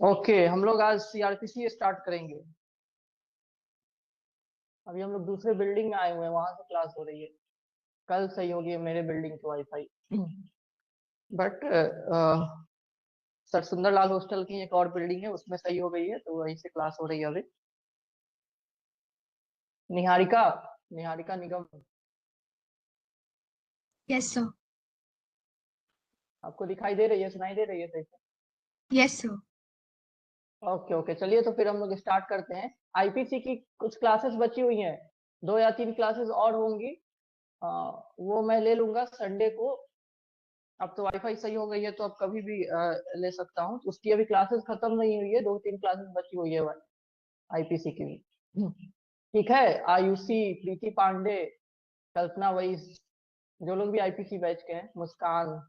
Okay, हम लोग आज सीआरपीसी स्टार्ट करेंगे। अभी हम लोग दूसरे बिल्डिंग में आए हुए हैं, वहां से क्लास हो रही है। कल सही होगी मेरे बिल्डिंग की WiFi. But sir Sunderlal hostel की एक और बिल्डिंग है, उसमें सही हो गई है, तो वहीं से क्लास हो रही है अभी। निहारिका, निहारिका निगम, यस सर। आपको दिखाई दे रही है, सुनाई दे रही है सही से? Yes sir. ओके ओके, चलिए तो फिर हम लोग स्टार्ट करते हैं। आईपीसी की कुछ क्लासेस बची हुई हैं, 2 या 3 क्लासेस और होंगी। वो मैं ले लूंगा संडे को। अब तो वाईफाई सही हो गई है, तो अब कभी भी ले सकता हूँ। तो उसकी अभी क्लासेस खत्म नहीं हुई है, 2-3 क्लासेस बची हुई है आईपीसी की भी। ठीक है। आयुषी, प्रीति पांडे, कल्पना वैस, जो लोग भी आईपीसी बैच के हैं, मुस्कान।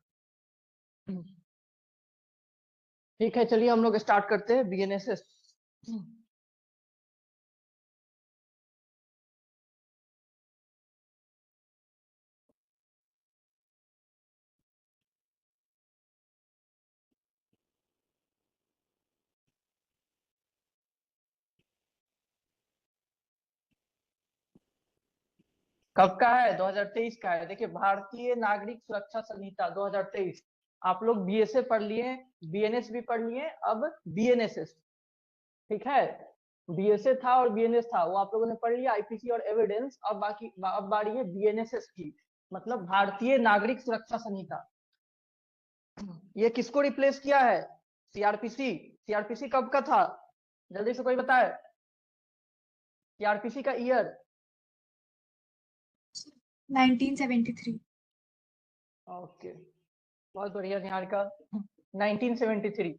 ठीक है, चलिए हम लोग स्टार्ट करते हैं बीएनएसएस। कब का है? 2023 का है। देखिए, भारतीय नागरिक सुरक्षा संहिता 2023। आप लोग बीएसए पढ़ लिए, बीएनएस भी पढ़ लिए, अब बीएनएसएस। ठीक है। बीएसए था और बीएनएस था, वो आप लोगों ने पढ़ लिया, आईपीसी और एविडेंस। अब अब बारी है बीएनएसएस की, मतलब भारतीय नागरिक सुरक्षा संहिता। ये किसको रिप्लेस किया है? सीआरपीसी। सीआरपीसी कब का था? जल्दी से कोई बताए सीआरपीसी का ईयर। 1973। ओके, बहुत बढ़िया निहारिका। 1973।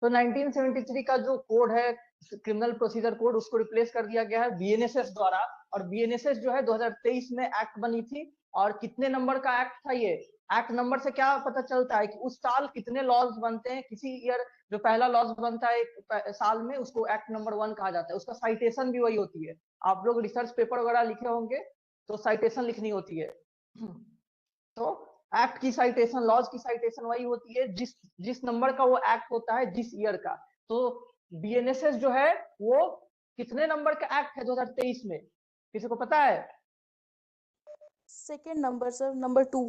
तो 1973 का जो कोड है, क्रिमिनल प्रोसीजर कोड, उसको रिप्लेस कर दिया गया है बीएनएसएस द्वारा। और बीएनएसएस जो है 2023 में एक्ट बनी थी। और कितने नंबर का एक्ट था ये? एक्ट नंबर से क्या पता चलता है कि उस साल कितने लॉज बनते हैं? किसी ईयर जो पहला लॉज बनता है एक साल में, उसको एक्ट नंबर 1 कहा जाता है। उसका साइटेशन भी वही होती है। आप लोग रिसर्च पेपर वगैरह लिखे होंगे, तो साइटेशन लिखनी होती है। तो एक्ट की साइटेशन, लॉज की साइटेशन वही होती है जिस जिस नंबर का वो एक्ट होता है, जिस ईयर का। तो बीएनएसएस जो है वो कितने नंबर का एक्ट है 2023 में? किसी को पता है? Second number sir, number 2।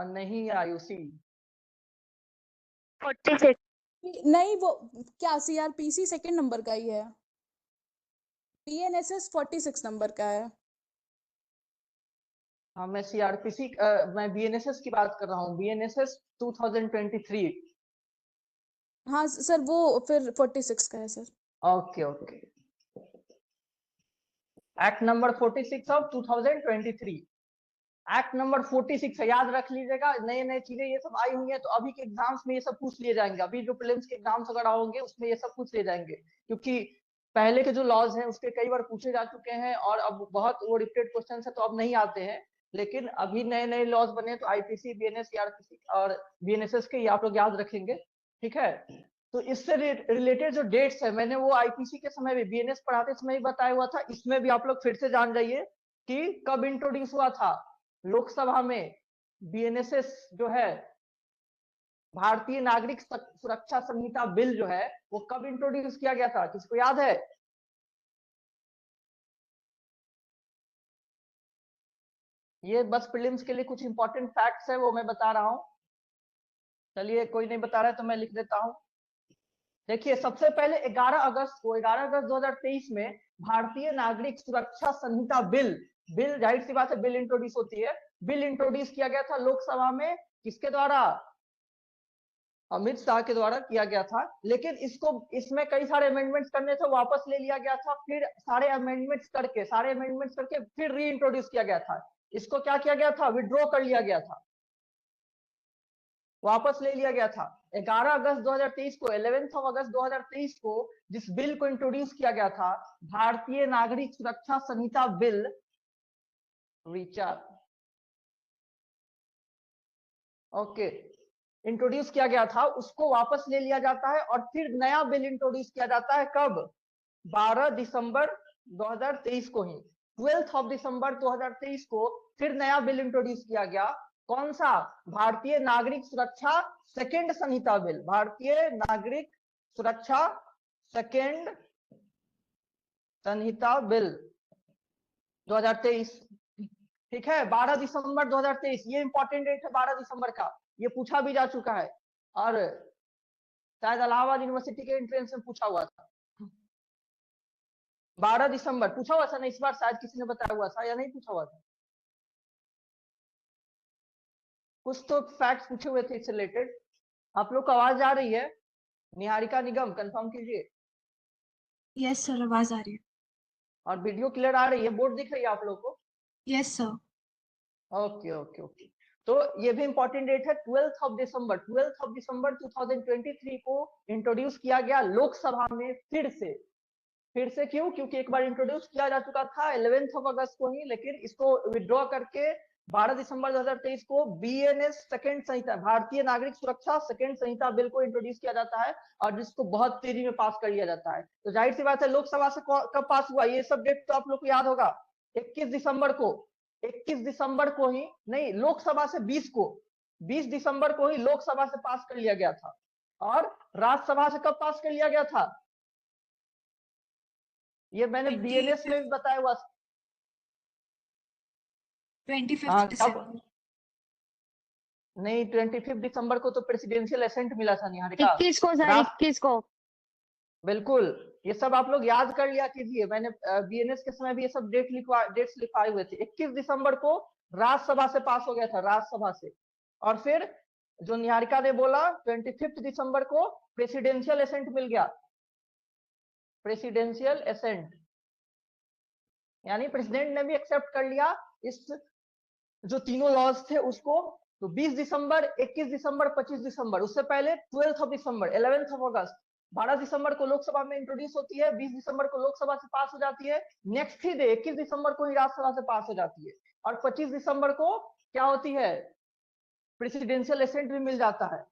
नहीं आयुषी। 46। नहीं, वो क्या सीआरपीसी सेकेंड नंबर का ही है। बीएनएसएस 46 नंबर का है। हाँ, मैं सीआरपीसी, मैं बीएनएसएस की बात कर रहा हूँ, बीएनएसएस 2023। हाँ सर, वो फिर 46 का है sir. Okay okay, act number 46 of 2023। Act number 46 है, याद रख लीजिएगा। नए नए चीजें ये सब आई हुई है, तो अभी के एग्जाम्स में ये सब पूछ लिए जाएंगे। अभी जो प्रीलिम्स के एग्जाम्स वगैरह होंगे, उसमें ये सब पूछ लिए जाएंगे, क्योंकि पहले के जो लॉज हैं उसके कई बार पूछे जा चुके हैं, और अब बहुत वो रिपीटेड क्वेश्चन है, तो अब नहीं आते हैं। लेकिन अभी नए नए लॉज बने, तो आईपीसी, बीएनएस, सीआरपीसी और बीएनएसएस के ये आप लोग याद रखेंगे। ठीक है। तो इससे रिलेटेड जो डेट्स है, मैंने वो आईपीसी के समय भी, बीएनएस पढ़ाते समय ही बताया हुआ था। इसमें भी आप लोग फिर से जान जाइए कि कब इंट्रोड्यूस हुआ था लोकसभा में बीएनएसएस जो है, भारतीय नागरिक सुरक्षा संहिता बिल जो है, वो कब इंट्रोड्यूस किया गया था? किसी को याद है? ये बस प्रीलिम्स के लिए कुछ इंपॉर्टेंट फैक्ट्स है, वो मैं बता रहा हूँ। चलिए, कोई नहीं बता रहा है तो मैं लिख देता हूँ। देखिए, सबसे पहले 11 अगस्त को, 11 अगस्त 2023 में भारतीय नागरिक सुरक्षा संहिता बिल, बिल जाहिर सी बात है बिल इंट्रोड्यूस होती है, बिल इंट्रोड्यूस किया गया था लोकसभा में। किसके द्वारा? अमित शाह के द्वारा किया गया था। लेकिन इसमें कई सारे अमेंडमेंट्स करने थे, वापस ले लिया गया था। फिर सारे अमेंडमेंट्स करके फिर री इंट्रोड्यूस किया गया था। इसको क्या किया गया था? विड्रॉ कर लिया गया था, वापस ले लिया गया था। 11 अगस्त 2023 को, 11 अगस्त 2023 को जिस बिल को इंट्रोड्यूस किया गया था, भारतीय नागरिक सुरक्षा संहिता बिल विचार, ओके, इंट्रोड्यूस किया गया था, उसको वापस ले लिया जाता है और फिर नया बिल इंट्रोड्यूस किया जाता है। कब? 12 दिसंबर 2023 को ही, 12 दिसंबर 2023 को फिर नया बिल इंट्रोड्यूस किया गया। कौन सा? भारतीय नागरिक सुरक्षा सेकेंड संहिता बिल, भारतीय नागरिक सुरक्षा सेकेंड संहिता बिल 2023। ठीक है, 12 दिसंबर 2023, ये इंपॉर्टेंट डेट है 12 दिसंबर का, ये पूछा भी जा चुका है और शायद इलाहाबाद यूनिवर्सिटी के एंट्रेंस में पूछा हुआ था। 12 दिसंबर पूछा हुआ था ना इस बार, शायद किसी ने बताया हुआ था या नहीं पूछा हुआ था? कुछ तो फैक्ट्स पूछे हुए थे इससे रिलेटेड। आप लोग को आवाज आ रही है? निहारिका निगम कंफर्म कीजिए। यस सर, आवाज आ रही है। और वीडियो क्लियर आ रही है, बोर्ड दिख रही है आप लोग को? Yes sir. Okay okay okay. तो ये भी इंपॉर्टेंट डेट है 12 दिसंबर 2023 को इंट्रोड्यूस किया गया लोकसभा में फिर से क्यों? क्योंकि एक बार इंट्रोड्यूस किया जा चुका था 11 अगस्त को ही, लेकिन इसको विड्रॉ करके 12 दिसंबर 2023 को बीएनएस सेकेंड संहिता, भारतीय नागरिक सुरक्षा सेकेंड संहिता बिल को इंट्रोड्यूस किया जाता है और जिसको बहुत तेजी में पास कर लिया जाता है। तो जाहिर सी बात है लोकसभा से कब पास हुआ, ये सब डेट तो आप लोग को याद होगा। 21 दिसंबर को, 21 दिसंबर को ही नहीं, लोकसभा से 20 दिसंबर को ही लोकसभा से पास कर लिया गया था। और राज्यसभा से कब पास कर लिया गया था? ये मैंने बीएनएस में भी बताया हुआ। 25 दिसंबर। नहीं, 25 दिसंबर को तो प्रेसिडेंशियल असेंट मिला था निहारिका। 21 को सर, 21 को। बिल्कुल, ये सब आप लोग याद कर लिया कीजिए, मैंने बीएनएस के समय भी ये सब डेट्स लिखवाए हुए थे। 21 दिसंबर को राज्यसभा से पास हो गया था, राज्यसभा से। और फिर जो निहारिका ने बोला 25 दिसंबर को प्रेसिडेंशियल असेंट मिल गया, प्रेसिडेंशियल असेंट यानी प्रेसिडेंट ने भी एक्सेप्ट कर लिया इस जो तीनों लॉज थे उसको। तो 20 दिसंबर, 21 दिसंबर, 25 दिसंबर, उससे पहले 12 दिसंबर, 11 अगस्त, 12 दिसंबर को लोकसभा में इंट्रोड्यूस होती है, 20 दिसंबर को लोकसभा से पास हो जाती है, नेक्स्ट ही डे 21 दिसंबर को ही राज्यसभा से पास हो जाती है। और 25 दिसंबर को क्या होती है? प्रेसिडेंशियल असेंट भी मिल जाता है।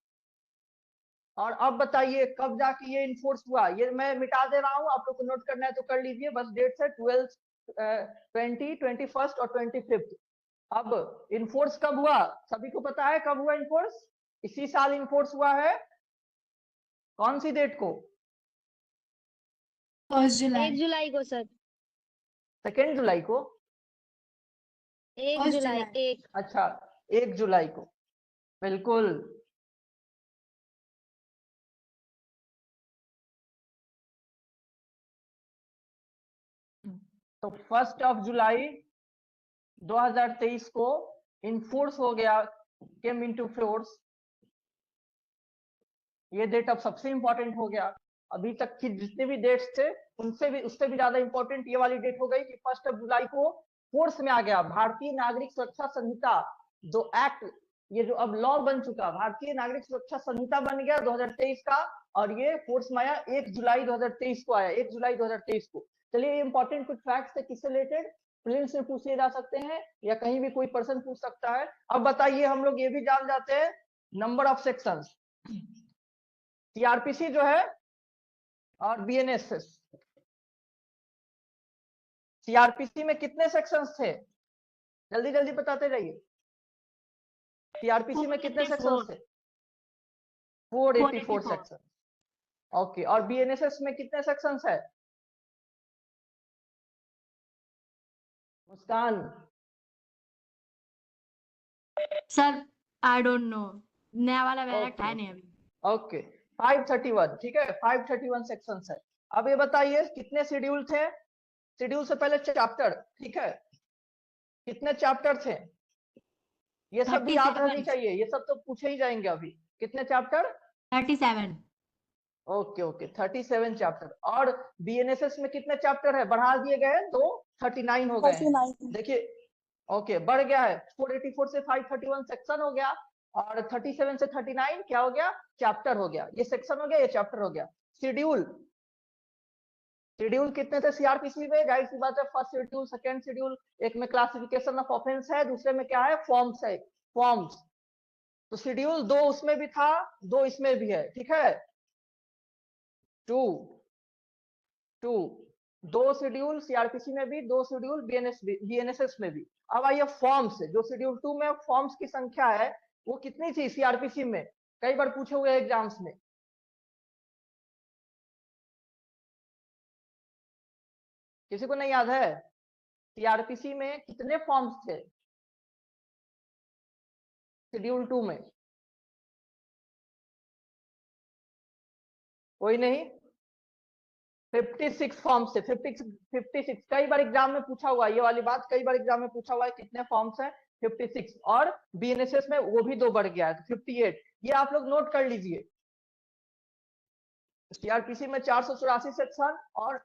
और अब बताइए कब जाके ये इन्फोर्स हुआ? ये मैं मिटा दे रहा हूं, आप लोग को नोट करना है तो कर लीजिए, बस डेट्स है 12, 20, 21 और 25। अब इनफोर्स कब हुआ? सभी को पता है कब हुआ इनफोर्स? इसी साल इनफोर्स हुआ है। कौन सी डेट को? 1 1 जुलाई। जुलाई को सर, 2 जुलाई को? 1 1 जुलाई, जुलाई। 1। अच्छा, 1 जुलाई को, बिल्कुल। तो 1 जुलाई 2023 को इनफोर्स हो गया, केम इनटू फोर्स। ये डेट अब सबसे इंपॉर्टेंट हो गया। अभी तक की जितने भी डेट्स थे उससे भी ज्यादा इंपॉर्टेंट ये वाली डेट हो गई कि 1 जुलाई को फोर्स में आ गया भारतीय नागरिक सुरक्षा संहिता, जो एक्ट, ये जो अब लॉ बन चुका, भारतीय नागरिक सुरक्षा संहिता बन गया 2023 का। और ये फोर्स में आया 1 जुलाई 2023 को आया, 1 जुलाई 2023 को। चलिए, ये इंपॉर्टेंट कुछ फैक्ट्स थे, किससे रिलेटेड? प्रीलिम्स में पूछे जा सकते हैं या कहीं भी कोई पर्सन पूछ सकता है। अब बताइए, हम लोग ये भी जान जाते हैं नंबर ऑफ सेक्शंस। सीआरपीसी जो है और बीएनएसएस, सीआरपीसी में कितने सेक्शंस थे? जल्दी जल्दी बताते जाइए। सीआरपीसी में कितने सेक्शंस थे? 484 सेक्शन। ओके, और बीएनएसएस में कितने सेक्शंस है? मुस्कान? सर आई डोंट नो, नया वाला डायरेक्ट है नहीं अभी। ओके, 531, ठीक है, 531 सेक्शंस है। अब ये बताइए कितने शेड्यूल थे? शेड्यूल से पहले चैप्टर, ठीक है, कितने चैप्टर थे? ये सब भी याद रहनी चाहिए, ये सब तो पूछे ही जाएंगे अभी। कितने चैप्टर? 37। Okay okay, 37 chapter. और बीएनएसएस में कितने चैप्टर है? बढ़ा दिए गए तो 39 हो गए हैं। देखिए, ओके, बढ़ गया है, 484 से 531 सेक्शन हो गया और 37 से 39 क्या हो गया? चैप्टर हो गया। ये सेक्शन हो गया, ये चैप्टर हो गया। शेड्यूल, शेड्यूल कितने थे सीआरपीसी में? जाहिर सी बात है, फर्स्ट शेड्यूल, सेकंड शेड्यूल, एक में क्लासिफिकेशन ऑफ ऑफेंस है, दूसरे में क्या है? फॉर्म्स है, फॉर्म्स। तो शेड्यूल 2 उसमें भी था, 2 इसमें भी है, ठीक है। 2 शेड्यूल सीआरपीसी में भी, 2 शेड्यूल बीएनएसएस में भी। अब आइए फॉर्म्स, जो शेड्यूल 2 में फॉर्म्स की संख्या है वो कितनी थी सीआरपीसी में, कई बार पूछे हुए एग्जाम्स में। किसी को नहीं याद है सीआरपीसी में कितने फॉर्म्स थे शेड्यूल 2 में? कोई नहीं, 56 फॉर्म्स थे। 56 कई बार एग्जाम में पूछा हुआ है, ये वाली बात कई बार एग्जाम में पूछा हुआ है, कितने फॉर्म्स हैं? 56। और बीएनएसएस में वो भी 2 बढ़ गया है, तो 58। ये आप लोग नोट कर लीजिए। सीआरपीसी में 484 सेक्शन और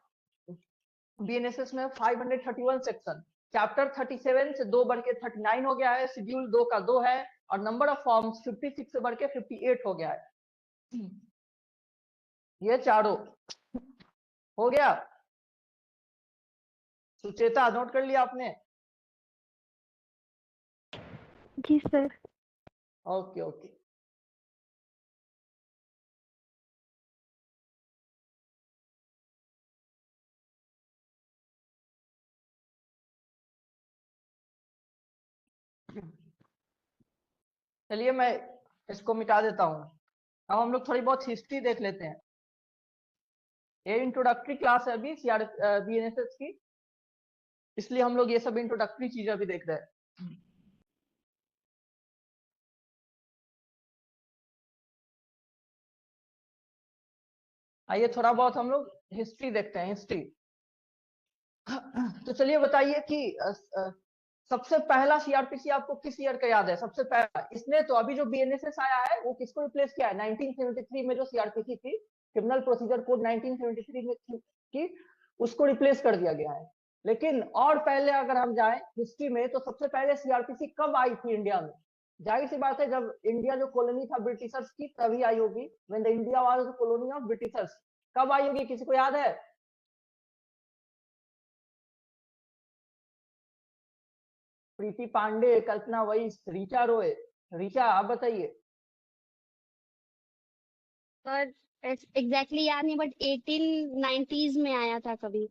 बीएनएसएस में 531 सेक्शन। चैप्टर 37 से 2 बढ़ के 39 हो गया है, शेड्यूल 2 का 2 है, और नंबर ऑफ फॉर्म्स 56 से बढ़ के 58 हो गया है। ये चारों हो गया। सुचेता नोट कर लिया आपने? जी सर। Okay okay. चलिए मैं इसको मिटा देता हूँ। अब हम लोग थोड़ी बहुत हिस्ट्री देख लेते हैं। ये इंट्रोडक्टरी क्लास है अभी बीएनएसएस की, इसलिए हम लोग ये सब इंट्रोडक्टरी चीजें अभी देख रहे हैं। आइए थोड़ा बहुत हम लोग हिस्ट्री देखते हैं, हिस्ट्री। तो चलिए बताइए कि सबसे पहला सीआरपीसी आपको किस ईयर का याद है? सबसे पहला इसने तो अभी जो बीएनएसएस आया है वो किसको रिप्लेस किया है? 1973 में जो सीआरपीसी थी, क्रिमिनल प्रोसीजर कोड 1973 में की, उसको रिप्लेस कर दिया गया है। लेकिन और पहले अगर हम जाएं हिस्ट्री में, तो सबसे पहले सीआरपीसी कब आई थी इंडिया में? जाहिर सी बात है जब इंडिया जो कॉलोनी था ब्रिटिशर्स की, तभी आई होगी। When the India was the colony of Britishers. कब आई होगी, किसी को याद है? प्रीति पांडे, कल्पना वैस, ऋचा रॉय। ऋचा आप बताइए। सर एग्जैक्टली याद नहीं, बट 1890s में आया था कभी।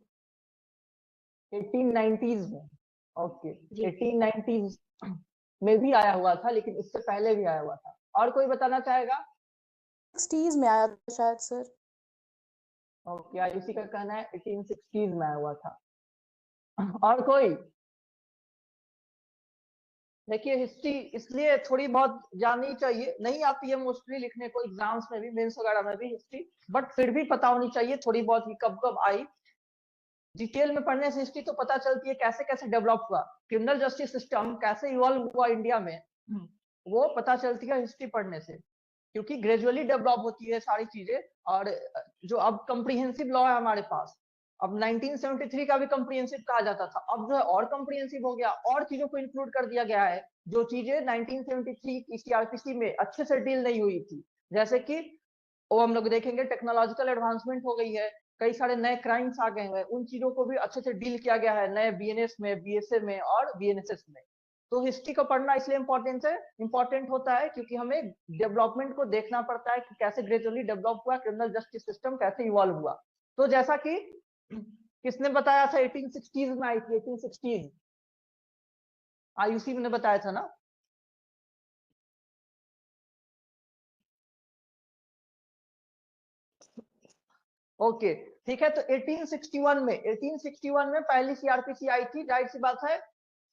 1890s में? ओके, जी। 1890s में भी आया हुआ था, लेकिन इससे पहले भी आया हुआ था। और कोई बताना चाहेगा? 60s में आया था शायद सर। ओके, आयुषी का कहना है 1860s में आया हुआ था। और कोई? देखिए हिस्ट्री इसलिए थोड़ी बहुत जाननी चाहिए, नहीं आती है मोस्टली लिखने को एग्जाम्स में भी, मेंस वगैरह में भी हिस्ट्री, बट फिर भी पता होनी चाहिए थोड़ी बहुत कि कब कब आई। डिटेल में पढ़ने से हिस्ट्री तो पता चलती है कैसे कैसे डेवलप हुआ, क्रिमिनल जस्टिस सिस्टम कैसे इवॉल्व हुआ इंडिया में, वो पता चलती है हिस्ट्री पढ़ने से, क्योंकि ग्रेजुअली डेवलप होती है सारी चीजें। और जो अब कॉम्प्रिहेंसिव लॉ है हमारे पास, अब 1973 का भी कॉम्प्रिहेंसिव कहा जाता था, अब जो है और कॉम्प्रिहेंसिव हो गया, और चीजों को इंक्लूड कर दिया गया है जो चीजें 1973 की सीआरपीसी में अच्छे से डील नहीं हुई थी। जैसे कि वो हम लोग देखेंगे टेक्नोलॉजिकल एडवांसमेंट हो गई है, कई सारे नए क्राइम्स आ गए हैं, उन चीजों को भी अच्छे से डील किया गया है नए बीएनएस में, बीएसए में और बीएनएसएस में। तो हिस्ट्री को पढ़ना इसलिए इम्पोर्टेंट होता है क्योंकि हमें डेवलपमेंट को देखना पड़ता है कि कैसे ग्रेजुअली डेवलप हुआ, क्रिमिनल जस्टिस सिस्टम कैसे इवॉल्व हुआ। तो जैसा कि किसने बताया था 1860s में आई थी? 1860s आयुषी ने बताया था ना। ओके ठीक है, तो 1861 में पहली सीआरपीसी आई थी। जाहिर सी बात है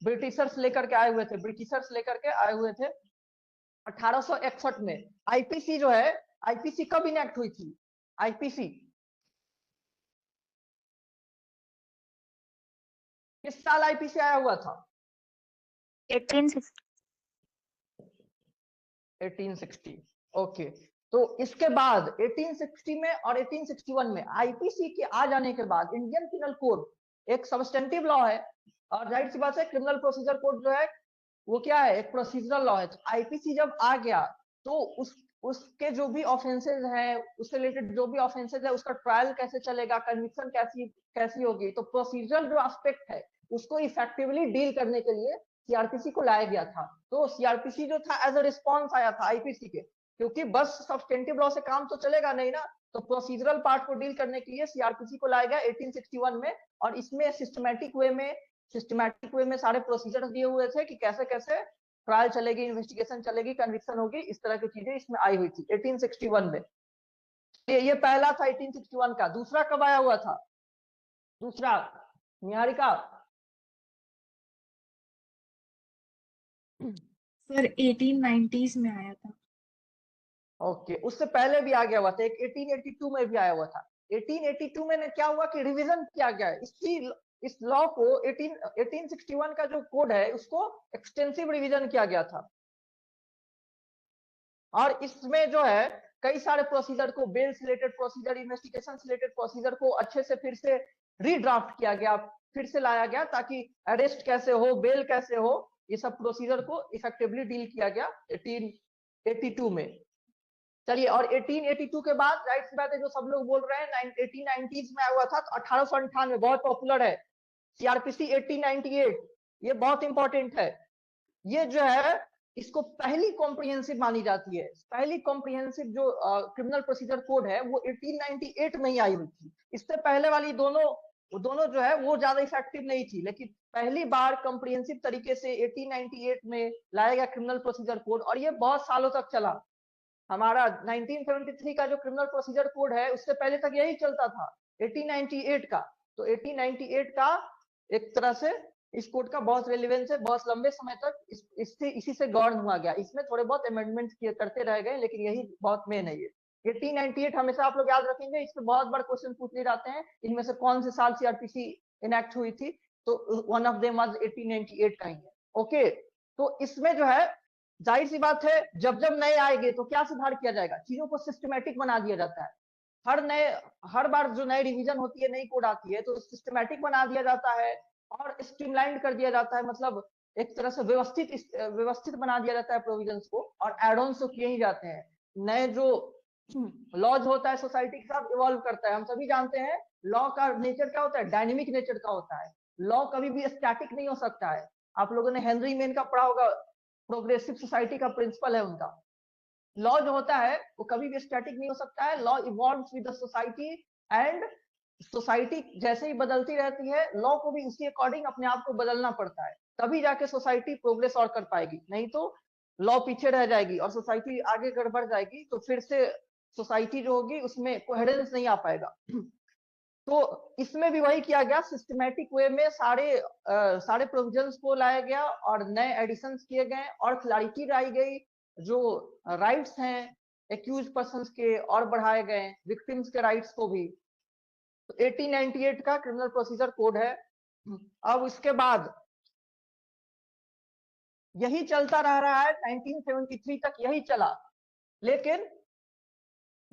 ब्रिटिशर्स लेकर के आए हुए थे, ब्रिटिशर्स लेकर के आए हुए थे 1861 में। आईपीसी जो है, आईपीसी कब इनेक्ट हुई थी? आईपीसी किस साल आईपीसी आया हुआ था? 1860। ओके, तो इसके बाद 1860 में और 1861 में आईपीसी के आ जाने के बाद इंडियन पिनल कोड एक सबस्टेंटिव लॉ है, और जाहिर सी बात है क्रिमिनल प्रोसीजर कोड जो है वो क्या है? एक प्रोसीजरल लॉ है। तो आईपीसी जब आ गया तो उसके जो भी ऑफेंसेज हैं, उससे रिलेटेड जो भी ऑफेंसेज है, उसका ट्रायल कैसे चलेगा, कन्विक्शन कैसी होगी, तो प्रोसीजरल जो एस्पेक्ट है उसको इफेक्टिवली डील करने के लिए सीआरपीसी को लाया गया था। तो सीआरपीसी जो था एज अ रिस्पॉन्स आया था आईपीसी के, क्योंकि बस सब्सटेंटिव लॉ से काम तो चलेगा नहीं ना, तो प्रोसीजरल पार्ट को डील करने के लिए सीआरपीसी को लाया गया 1861 में। और इसमें सिस्टमैटिक वे में सिस्टमैटिक वे में सारे प्रोसीजर दिए हुए थे कि कैसे कैसे ट्रायल चलेगी, इन्वेस्टिगेशन चलेगी, कन्विक्शन होगी, इस तरह की चीजें इसमें आई हुई थी 1861 में। ये पहला था 1861 का। दूसरा कब आया हुआ था? दूसरा निहारिका? सर 1890s में आया था। ओके, उससे पहले भी आ गया हुआ था, एक 1882 में भी आया हुआ था। 1882 में क्या हुआ कि रिवीजन किया गया है इस लॉ को। 1861 का जो कोड है उसको एक्सटेंसिव रिवीजन किया गया था, और इसमें जो है कई सारे प्रोसीजर को, बेल से रिलेटेड प्रोसीजर, इन्वेस्टिगेशन से रिलेटेड प्रोसीजर को अच्छे से फिर से रीड्राफ्ट किया गया, फिर से लाया गया, ताकि अरेस्ट कैसे हो, बेल कैसे हो, ये सब प्रोसीजर को इफेक्टिवली डील किया गया 1882 में। चलिए, और 1882 के बाद राइट सी बात है जो सब लोग बोल रहे हैं 1890s में आया हुआ था, तो 1898 बहुत पॉपुलर है सीआरपीसी 1898, ये बहुत इंपॉर्टेंट है। ये जो है इसको पहली कॉम्प्रिहेंसिव मानी जाती है। पहली कॉम्प्रिहेंसिव जो क्रिमिनल प्रोसीजर कोड है वो 1898 में ही आई हुई थी। इससे पहले वाली दोनों जो है वो ज्यादा इफेक्टिव नहीं थी, लेकिन पहली बार कॉम्प्रिहेंसिव तरीके से 1898 में लाया गया क्रिमिनल प्रोसीजर कोड, और ये बहुत सालों तक चला। हमारा 1973 का जो क्रिमिनल प्रोसीजर कोड है उससे पहले तक यही चलता था 1898 का। तो 1898 का एक तरह से इस कोड का बहुत रेलिवेंस है, बहुत लंबे समय तक इसी से गवर्न हुआ गया। इसमें थोड़े बहुत अमेंडमेंट्स करते रह गए, लेकिन यही बहुत मेन है। ये 1898 हमेशा आप लोग याद रखेंगे, इसमें बहुत बार क्वेश्चन पूछ लिए जाते हैं, इनमें से कौन से साल सीआरपीसी इनैक्ट हुई थी, तो वन ऑफ देम वाज 1898 का ही है। ओके, तो इसमें जो है जाहिर सी बात है जब जब नए आएंगे तो क्या सुधार किया जाएगा, चीजों को सिस्टमैटिक बना दिया जाता है। हर बार जो नई रिवीजन होती है, नई कोड आती है, तो सिस्टमैटिक बना दिया जाता है और स्ट्रीमलाइन कर दिया जाता है, मतलब एक तरह से व्यवस्थित बना दिया जाता है प्रोविजंस को, और एड ऑन्स तो किए ही जाते हैं। नए जो लॉज होता है सोसाइटी के साथ इवॉल्व करता है। हम सभी जानते हैं लॉ का नेचर क्या होता है, डायनेमिक नेचर का होता है। लॉ कभी भी स्टैटिक नहीं हो सकता है। आप लोगों ने हेनरी मेन का पढ़ा होगा, प्रोग्रेसिव सोसाइटी का प्रिंसिपल है उनका। लॉ जो होता है वो कभी भी स्टैटिक नहीं हो सकता है। Law evolves with the society, and society जैसे ही बदलती रहती है, लॉ को भी उसी अकॉर्डिंग अपने आप को बदलना पड़ता है, तभी जाके सोसाइटी प्रोग्रेस और कर पाएगी। नहीं तो लॉ पीछे रह जाएगी और सोसाइटी आगे बढ़ जाएगी, तो फिर से सोसाइटी जो होगी उसमें कोहेरेंस नहीं आ पाएगा। तो इसमें भी वही किया गया, सिस्टमैटिक वे में सारे प्रोविजंस को लाया गया और नए एडिशंस किए गए और क्लैरिटी लाई गई। जो राइट्स हैं एक्यूज पर्संस के और बढ़ाए गए, विक्टिम्स के राइट्स को भी। तो 1898 का क्रिमिनल प्रोसीजर कोड है। अब इसके बाद यही चलता रह रहा है, 1973 तक यही चला, लेकिन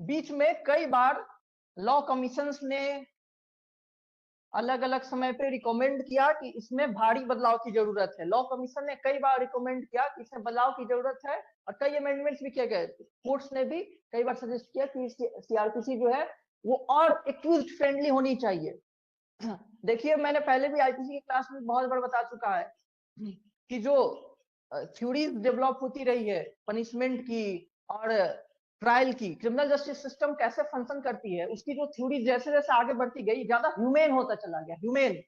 बीच में कई बार लॉ कमीशंस ने अलग अलग समय पे रिकमेंड किया कि इसमें भारी बदलाव की जरूरत है। लॉ कमीशन ने कई बार रिकमेंड किया कि इसमें बदलाव की जरूरत है, और कई अमेंडमेंट्स भी किए गए। कोर्ट्स ने भी कई बार सजेस्ट किया कि सीआरपीसी जो है वो और एक्यूज फ्रेंडली होनी चाहिए। देखिए, मैंने पहले भी आईपीसी की क्लास में बहुत बार बता चुका है कि जो थ्योरीज डेवलप होती रही है पनिशमेंट की और ट्रायल की, क्रिमिनल जस्टिस सिस्टम कैसे फंक्शन करती है, उसकी जो थ्योरी जैसे जैसे आगे बढ़ती गई, ज्यादा ह्यूमेन होता चला गया। ह्यूमेन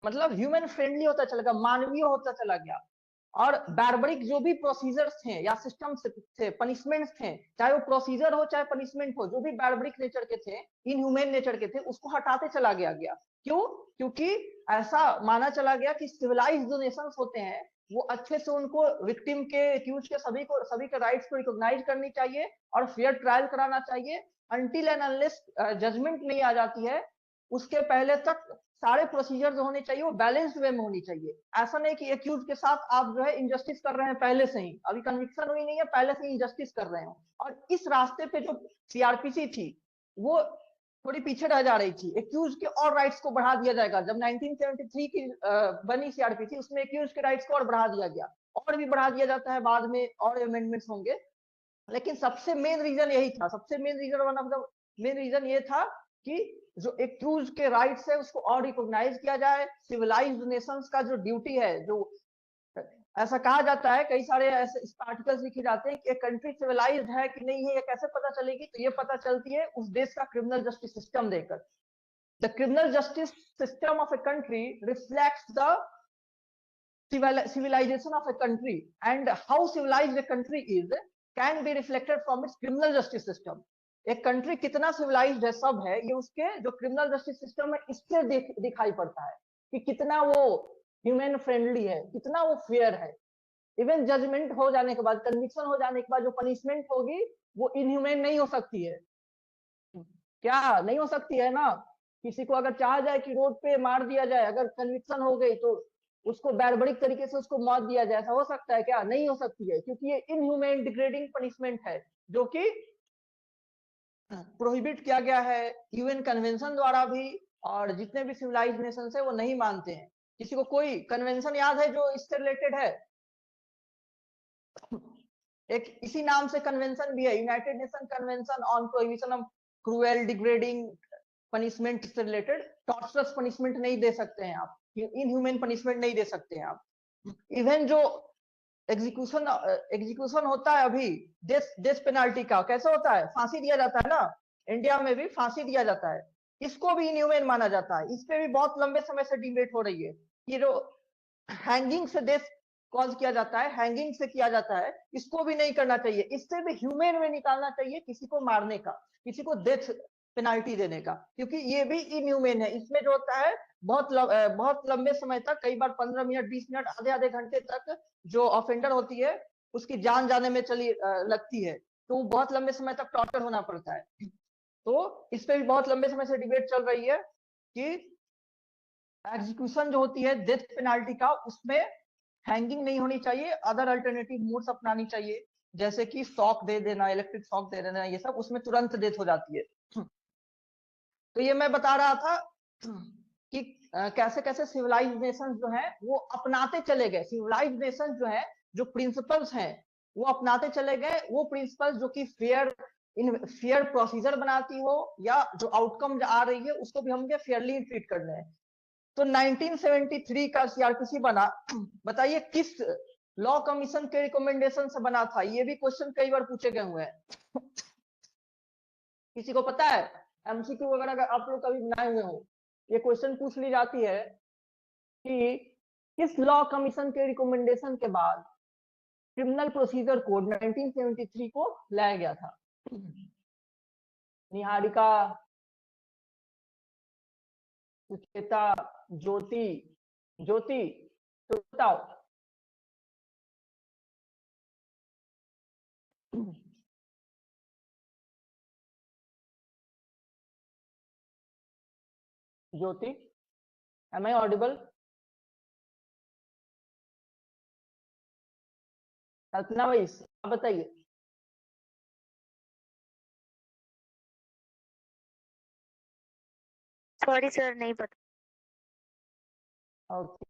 मतलब ह्यूमन फ्रेंडली होता चला गया, मानवीय होता चला गया। और बार्बरिक जो भी प्रोसीजर्स थे या सिस्टम थे, पनिशमेंट्स थे, चाहे वो प्रोसीजर हो चाहे पनिशमेंट हो, जो भी बार्बरिक नेचर के थे, इनह्यूमन नेचर के थे, उसको हटाते चला गया। क्यों? क्योंकि ऐसा माना चला गया कि सिविलाइज्ड जो नेशंस होते हैं वो अच्छे से उनको विक्टिम के, एक्यूज के, सभी के राइट्स को रिकॉग्नाइज करनी चाहिए और फेयर ट्रायल कराना चाहिए। अनटिल एंड अनलेस जजमेंट नहीं आ जाती है, उसके पहले तक सारे प्रोसीजर जो होने चाहिए वो बैलेंस्ड वे में होनी चाहिए। ऐसा नहीं कि एक्यूज के साथ आप जो है इनजस्टिस कर रहे हैं पहले से ही, अभी कन्विक्शन हुई नहीं है, पहले से ही इनजस्टिस कर रहे हो। और इस रास्ते पे जो सीआरपीसी थी वो थोड़ी पीछे रह जा रही थी। एक्यूज के और राइट्स को बढ़ा दिया जाएगा। जब 1973 की बनी सीआरपीसी, उसमें एक्यूज के राइट्स को और बढ़ा दिया गया, और भी बढ़ा दिया जाता है बाद में, और अमेंडमेंट्स होंगे। लेकिन सबसे मेन रीजन यही था, सबसे main reason, one of the main reason ये था कि जो एक्यूज के राइट्स है उसको और रिकॉग्नाइज किया जाए। सिविलाइज्ड नेशंस का जो ड्यूटी है, जो ऐसा कहा जाता है, कई सारे ऐसे आर्टिकल्स लिखे जाते हैं कि एक कंट्री सिविलाइज्ड है कि नहीं है, ये कैसे पता चलेगी? तो ये पता चलती है उस देश का क्रिमिनल जस्टिस सिस्टम देखकर। the criminal justice system of a country reflects the civilization of a country, and how civilized a country is can be reflected from its criminal justice system. एक कंट्री कितना civilised है सब है ये उसके जो criminal justice system है इससे दिखाई पड़ता है कि कितना वो ह्यूमन फ्रेंडली है, कितना वो फेयर है। इवन जजमेंट हो जाने के बाद, कन्विक्शन हो जाने के बाद जो पनिशमेंट होगी वो इनह्यूमन नहीं हो सकती है। क्या नहीं हो सकती है ना? किसी को अगर चाहा जाए कि रोड पे मार दिया जाए, अगर कन्विक्शन हो गई तो उसको बैरबरिक तरीके से उसको मौत दिया जाए, ऐसा हो सकता है क्या? नहीं हो सकती है, क्योंकि ये इनह्यूमन डिग्रेडिंग पनिशमेंट है जो कि प्रोहिबिट किया गया है यूएन कन्वेंशन द्वारा भी, और जितने भी सिविलाइज्ड नेशंस है वो नहीं मानते हैं। किसी को कोई कन्वेंशन याद है जो इससे रिलेटेड है? एक इसी नाम से कन्वेंशन भी है, United nation convention on prohibition of cruel degrading punishment से रिलेटेड। टॉर्चरस पनिशमेंट नहीं दे सकते हैं आप, इनह्यूमन पनिशमेंट नहीं दे सकते हैं आप। इवन जो एग्जीक्यूशन होता है अभी डेथ पेनाल्टी का, कैसे होता है? फांसी दिया जाता है ना, इंडिया में भी फांसी दिया जाता है, इसको भी इनह्यूमन माना जाता है। इस पे भी बहुत लंबे समय से डिबेट हो रही है कि जो हैंगिंग से डेथ कॉज किया जाता है, हैंगिंग से किया जाता है, इसको भी नहीं करना चाहिए, इससे भी ह्यूमन में निकालना चाहिए किसी को मारने का, किसी को डेथ पेनाल्टी देने का, क्योंकि ये भी इनह्यूमन है। इसमें जो होता है बहुत लंबे समय तक, कई बार 15 मिनट 20 मिनट आधे घंटे तक जो ऑफेंडर होती है उसकी जान जाने में लगती है, तो बहुत लंबे समय तक टॉर्चर होना पड़ता है। तो इस पे भी बहुत लंबे समय से डिबेट चल रही है कि एग्जीक्यूशन जो होती है डेथ पेनाल्टी का, उसमें हैंगिंग नहीं होनी चाहिए, अदर अल्टरनेटिव मोड्स अपनानी चाहिए, जैसे कि शॉक दे देना, इलेक्ट्रिक शॉक दे देना, ये सब, उसमें तुरंत डेथ हो जाती है। तो ये मैं बता रहा था कि कैसे कैसे सिविलाइज्ड नेशंस जो है वो अपनाते चले गए, सिविलाइज्ड नेशंस जो है जो प्रिंसिपल्स हैं वो अपनाते चले गए, वो प्रिंसिपल्स जो कि फेयर प्रोसीजर बनाती हो, या जो आउटकम आ रही है उसको भी हम फेयरली ट्रीट करना है। तो 1973 का सीआरपीसी बना, बताइए किस लॉ कमीशन के रिकमेंडेशन से बना था? ये भी क्वेश्चन कई बार पूछे गए हुए हैं, किसी को पता है? एमसीक्यू वगैरह अगर आप लोग कभी बनाए हुए हो, ये क्वेश्चन पूछ ली जाती है कि किस लॉ कमीशन के रिकमेंडेशन के बाद क्रिमिनल प्रोसीजर कोड 1973 को लाया गया था? निहारिका, सुचेता, ज्योति, तो बताओ। ज्योति, एम आई ऑडिबल? कल्पना भाई आप बताइए। सॉरी सर, नहीं पता। ओके,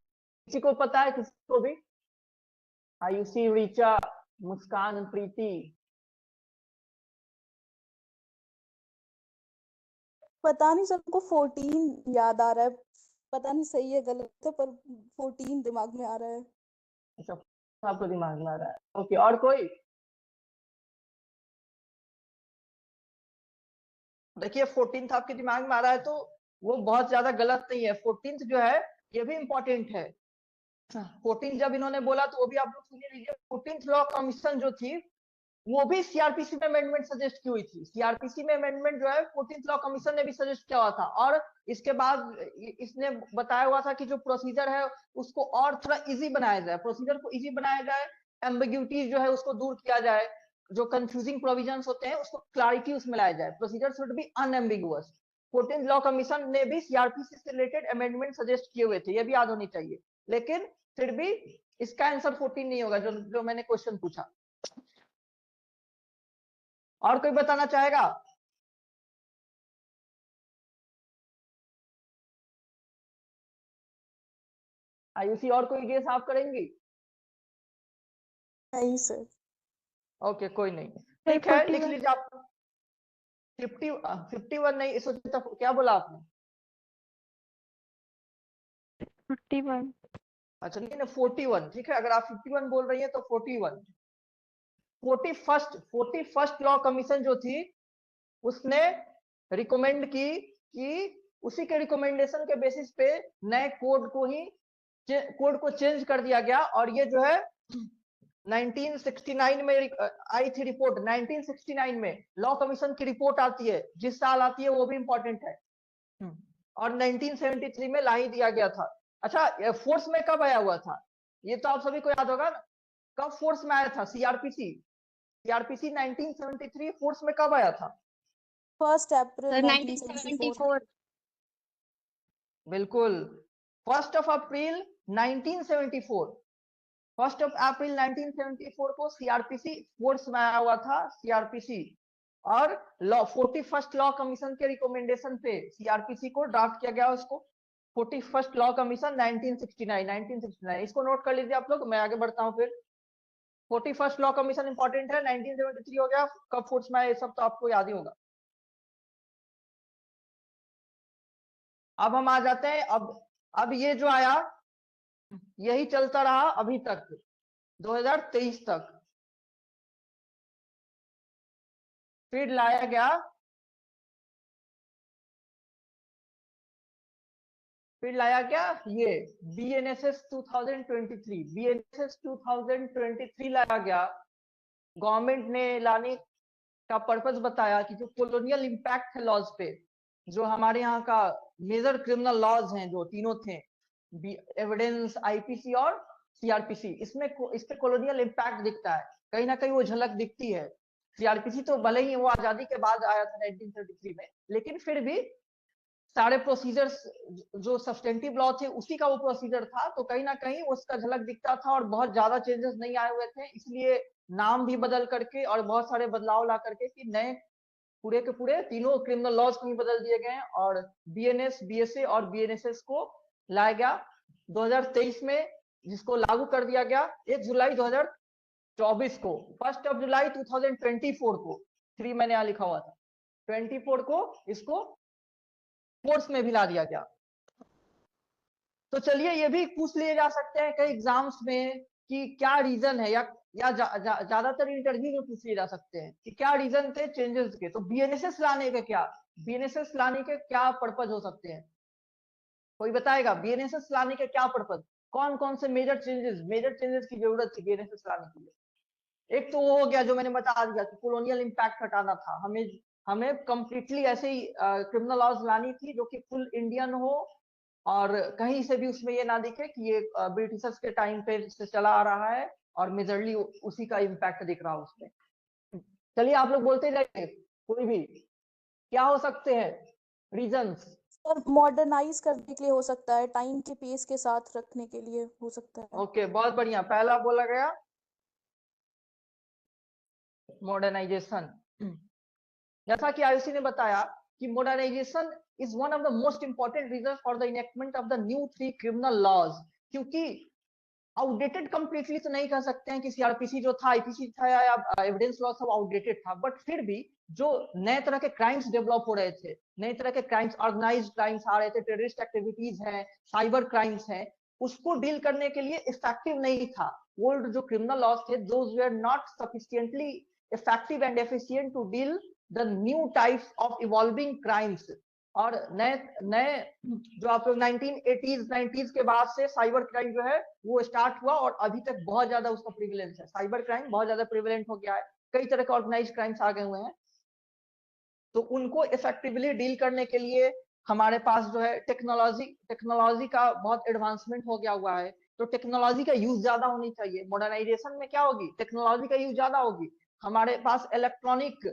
किसी को पता है? किसी को भी? आयुषी, ऋचा, मुस्कान, प्रीति? पता नहीं, सबको 14 याद आ रहा है, पता नहीं सही है गलत है, पर 14 दिमाग में आ रहा है। अच्छा, आपको दिमाग में आ रहा है। ओके, और कोई? देखिए 14th आपके दिमाग में आ रहा है तो वो बहुत ज्यादा गलत नहीं है। 14th जो है ये भी इंपॉर्टेंट है। 14 जब इन्होंने बोला तो वो भी आप लोग सुन लीजिए। 14th लॉ कमीशन जो थी वो भी सीआरपीसी में अमेंडमेंट सजेस्ट की हुई थी। सीआरपीसी में अमेंडमेंट जो है 14th लॉ कमीशन ने भी सजेस्ट किया हुआ था, और इसके बाद इसने बताया हुआ था कि जो प्रोसीजर है उसको और थोड़ा इजी बनाया जाए, प्रोसीजर को इजी बनाया जाए, एम्बिग्यूटीज जो है उसको दूर किया जाए, जो कंफ्यूजिंग प्रोविजंस होते हैं उसको क्लैरिटी उसमें लाया जाए, procedure should be unambiguous. 14th law commission ने भी सीआरपीसी से रिलेटेड अमेंडमेंट सजेस्ट किए हुए थे, ये भी याद होनी चाहिए। लेकिन फिर भी इसका आंसर 14 नहीं होगा जो मैंने क्वेश्चन पूछा। और कोई बताना चाहेगा? आयुषी, और कोई गेस आप करेंगी? नहीं सर। ओके, कोई नहीं, ठीक है, लिख लीजिए आप। 51 नहीं, सोचा क्या बोला आपने? 51। अच्छा नहीं ना, 41, ठीक है, अगर आप 51 बोल रही हैं तो 41। 41st लॉ कमीशन जो थी उसने रिकमेंड की कि उसी के रिकमेंडेशन के बेसिस पे नए कोड को चेंज कर दिया गया। और ये जो है 1969 में आई थी रिपोर्ट। 1969 में लॉ कमीशन की रिपोर्ट आती है, जिस साल आती है वो भी इंपॉर्टेंट है। और 1973 में ला ही दिया गया था। अच्छा, फोर्स में कब आया हुआ था, ये तो आप सभी को याद होगा ना, कब फोर्स में आया था सीआरपीसी? सीआरपीसी 1973 फोर्स में कब आया था? 1 अप्रैल सर 1974। 1974। बिल्कुल, 1 अप्रैल 1974। 1 अप्रैल 1974 को सीआरपीसी फोर्स में आया हुआ था, सीआरपीसी। और लॉ 41st लॉ कमीशन के रिकमेंडेशन पे सीआरपीसी को ड्राफ्ट किया गया उसको। 41st law commission 1969। इसको नोट कर लीजिए आप लोग, मैं आगे बढ़ता हूँ फिर। 41st लॉ कमीशन इंपॉर्टेंट है। 1973 हो गया, कब फोर्स में आया ये सब तो आपको याद ही होगा। अब हम आ जाते हैं, अब ये जो आया यही चलता रहा अभी तक, 2023 तक। फिर लाया गया ये BNSS 2023। BNSS 2023 लाया गया। गवर्नमेंट ने लाने का पर्पस बताया कि जो कॉलोनियल इम्पैक्ट है लॉज पे, जो हमारे यहाँ का मेजर क्रिमिनल लॉज हैं जो तीनों थे, एविडेंस, आईपीसी और सीआरपीसी, इस पे कॉलोनियल इम्पैक्ट दिखता है, कहीं ना कहीं वो झलक दिखती है। सीआरपीसी तो भले ही वो आजादी के बाद आया था 1933 में, लेकिन फिर भी सारे प्रोसीजर्स जो सब्सटेंटिव लॉ थे उसी का वो प्रोसीजर था, तो कहीं ना कहीं उसका झलक दिखता था। और बहुत ज्यादा चेंजेस नहीं आए हुए थे, इसलिए नाम भी बदल करके और बहुत सारे बदलाव ला करके कि नए पूरे के पूरे तीनों क्रिमिनल लॉज को भी बदल दिए गए हैं। और बीएनएस, बीएसए और बीएनएसएस को लाया गया 2023 में, जिसको लागू कर दिया गया 1 जुलाई 2024 को। 1 जुलाई 2024 को, 3 मैंने यहाँ लिखा हुआ था, 24 को इसको फोर्स में भी ला दिया गया। तो चलिए ये भी पूछ लिए जा सकते हैं कई एग्जाम्स में कि क्या रीजन है, या ज्यादातर इंटरव्यू में पूछ लिए जा सकते हैं कि क्या रीजन थे चेंजेस के। तो बीएनएसएस लाने के क्या पर्पज हो सकते हैं, कोई बताएगा? बीएनएसएस लाने के क्या पर्पज, कौन कौन से मेजर चेंजेस की जरूरत थी बीएनएसएस लाने के लिए? एक तो वो हो गया जो मैंने बता दिया कि कॉलोनियल इम्पैक्ट हटाना था, हमें कंप्लीटली ऐसे ही क्रिमिनल लॉज लानी थी जो कि फुल इंडियन हो, और कहीं से भी उसमें ये ना दिखे कि ये ब्रिटिशर्स के टाइम पे से चला आ रहा है और मेजरली उसी का इम्पैक्ट दिख रहा है उसमें। चलिए आप लोग बोलते जाइए, कोई भी क्या हो सकते हैं रीजंस? सर मॉडर्नाइज करने के लिए हो सकता है, टाइम के पेस के साथ रखने के लिए हो सकता है। ओके, बहुत बढ़िया, पहला बोला गया मॉडर्नाइजेशन। जैसा कि आयुषी ने बताया कि modernization is one of the most important reason for the enactment of the new 3 criminal laws. क्योंकि आउटडेटेड कंप्लीटली तो नहीं कह सकते हैं कि सीआरपीसी जो था, आईपीसी था या एविडेंस लॉ सब आउटडेटेड था, बट फिर भी जो नए तरह के क्राइम्स डेवलप हो रहे थे, नए तरह के क्राइम्स, ऑर्गेनाइज्ड क्राइम्स आ रहे थे, टेररिस्ट एक्टिविटीज हैं, साइबर क्राइम्स हैं, उसको डील करने के लिए इफेक्टिव नहीं था। ओल्ड जो क्रिमिनल लॉज थे, those were not sufficiently effective and efficient to deal the new types of evolving crimes। और नए जो आप लोग 1980s 90s के बाद से साइबर क्राइम जो है वो स्टार्ट हुआ, और अभी तक बहुत ज्यादा उसका प्रिविलेंस है, साइबर क्राइम बहुत ज्यादा प्रिविलेंट हो गया है, कई तरह के ऑर्गेनाइज्ड क्राइम्स आ गए हुए हैं। तो उनको इफेक्टिवली डील करने के लिए हमारे पास जो है टेक्नोलॉजी का बहुत एडवांसमेंट हो गया हुआ है, तो टेक्नोलॉजी का यूज ज्यादा होनी चाहिए। मॉडर्नाइजेशन में क्या होगी, टेक्नोलॉजी का यूज ज्यादा होगी। हमारे पास इलेक्ट्रॉनिक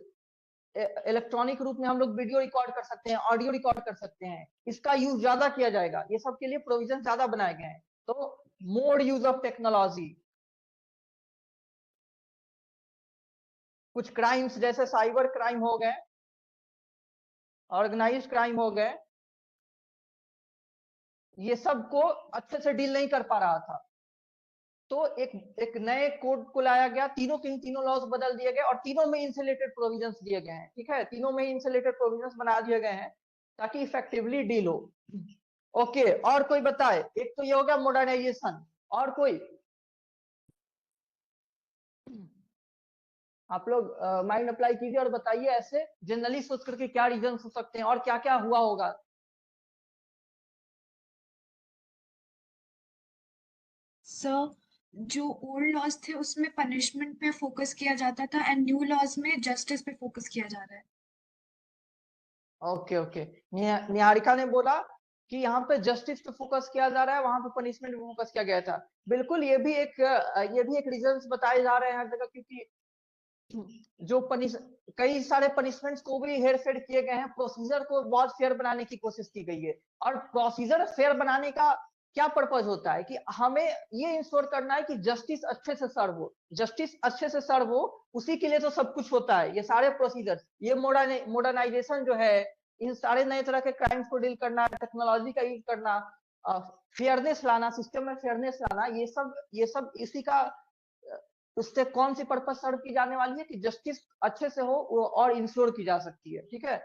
रूप में हम लोग वीडियो रिकॉर्ड कर सकते हैं, ऑडियो रिकॉर्ड कर सकते हैं, इसका यूज ज्यादा किया जाएगा, ये सब के लिए प्रोविजन ज्यादा बनाए गए हैं। तो मोर यूज ऑफ टेक्नोलॉजी। कुछ क्राइम्स जैसे साइबर क्राइम हो गए, ऑर्गेनाइज्ड क्राइम हो गए, ये सब को अच्छे से डील नहीं कर पा रहा था, तो एक नए कोड को लाया गया, तीनों लॉज बदल दिए गए और तीनों में इंसुलेटेड प्रोविजंस दिए गए हैं। ठीक है, तीनों में इंसुलेटेड प्रोविजंस बना दिए गए हैं ताकि इफेक्टिवली डील हो। ओके, और कोई बताए? एक तो ये हो गया मॉडर्नाइजेशन, और कोई? आप लोग माइंड अप्लाई कीजिए और बताइए ऐसे जनरली सोच करके क्या रीजन हो सकते हैं और क्या क्या हुआ होगा। सर जो ओल्ड लॉज थे उसमें पनिशमेंट पे फोकस किया जाता था एंड न्यू लॉज में जस्टिस पे फोकस किया जा रहा है। ओके ओके, निहारिका ने बोला कि यहाँ पे जस्टिस पे फोकस किया जा रहा है, वहां पे पनिशमेंट पे फोकस किया गया था। बिल्कुल, ये भी एक रीजंस बताए जा रहे हैं हर जगह, क्योंकि जो कई सारे पनिशमेंट्स को भी हेर फेर किए गए हैं, प्रोसीजर को बहुत फेयर बनाने की कोशिश की गई है। और प्रोसीजर फेयर बनाने का क्या पर्पज होता है कि हमें ये इंश्योर करना है कि जस्टिस अच्छे से सर्व हो। जस्टिस अच्छे से सर्व हो, उसी के लिए तो सब कुछ होता है, ये सारे प्रोसीजर, ये मॉडर्नाइजेशन जो है, इन सारे नए तरह के क्राइम्स को डील करना, टेक्नोलॉजी का यूज करना, फेयरनेस लाना, सिस्टम में फेयरनेस लाना, ये सब इसी का उससे कौन सी पर्पज सर्व की जाने वाली है कि जस्टिस अच्छे से हो और इंश्योर की जा सकती है। ठीक है,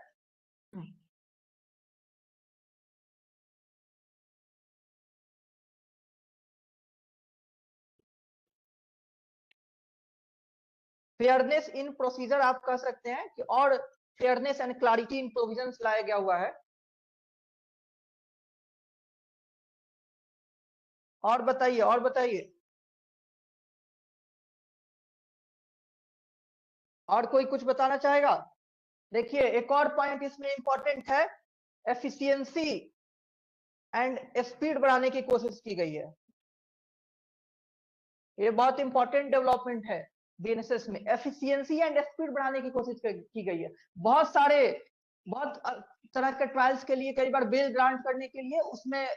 फेयरनेस इन प्रोसीजर आप कह सकते हैं कि, और fairness and clarity in provisions लाया गया हुआ है। और बताइए, और बताइए, और कोई कुछ बताना चाहेगा? देखिए, एक और पॉइंट इसमें इंपॉर्टेंट है, एफिशिएंसी एंड स्पीड बढ़ाने की कोशिश की गई है। ये बहुत इंपॉर्टेंट डेवलपमेंट है बीएनएसएस में, एफिशिएंसी एंड स्पीड बढ़ाने की कोशिश की गई है। बहुत तरह के ट्रायल्स के लिए, कई बार बेल ग्रांट करने के लिए उसमें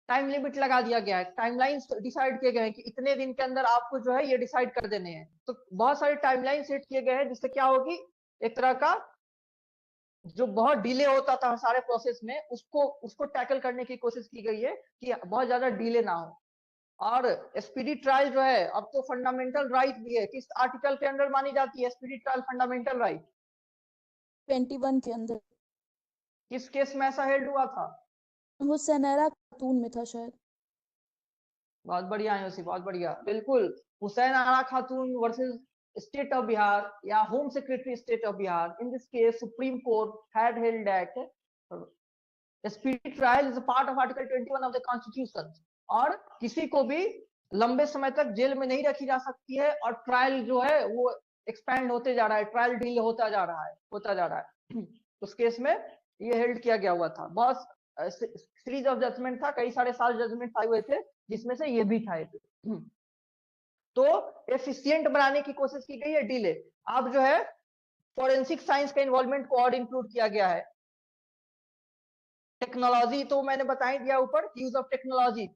टाइम लिमिट लगा दिया गया है, टाइमलाइंस डिसाइड किए गए हैं कि इतने दिन के अंदर आपको जो है ये डिसाइड कर देने हैं। तो बहुत सारे टाइमलाइन सेट किए गए हैं, जिससे क्या होगी, एक तरह का जो बहुत डिले होता था सारे प्रोसेस में, उसको टैकल करने की कोशिश की गई है कि बहुत ज्यादा डिले ना हो। और स्पीडी ट्रायल जो है, अब तो फंडामेंटल राइट भी है, किस आर्टिकल के अंदर मानी जाती है स्पीडी ट्रायल फंडामेंटल राइट? 21 के अंदर। किस केस में ऐसा हेल्ड हुआ था? वो सनैरा खातून में था शायद। बहुत बढ़िया है, बहुत बढ़िया, बिल्कुल। हुसैन आरा खातून वर्सेस स्टेट ऑफ बिहार या home secretary state of Bihar, in this case supreme court had held that speedy trial is a part of article 21 of the constitution. और किसी को भी लंबे समय तक जेल में नहीं रखी जा सकती है, और ट्रायल जो है वो एक्सपैंड होते जा रहा है, ट्रायल डिले होता जा रहा है। उस केस में ये हेल्ड किया गया हुआ था, बहुत सीरीज ऑफ जजमेंट था, कई सारे साल जजमेंट आए हुए थे, जिसमें से ये भी था एक। तो एफिशिएंट बनाने की कोशिश की गई है, डिले। अब जो है फोरेंसिक साइंस का इन्वॉल्वमेंट को और इंक्लूड किया गया है। टेक्नोलॉजी तो मैंने बता ही दिया ऊपर, use of technology,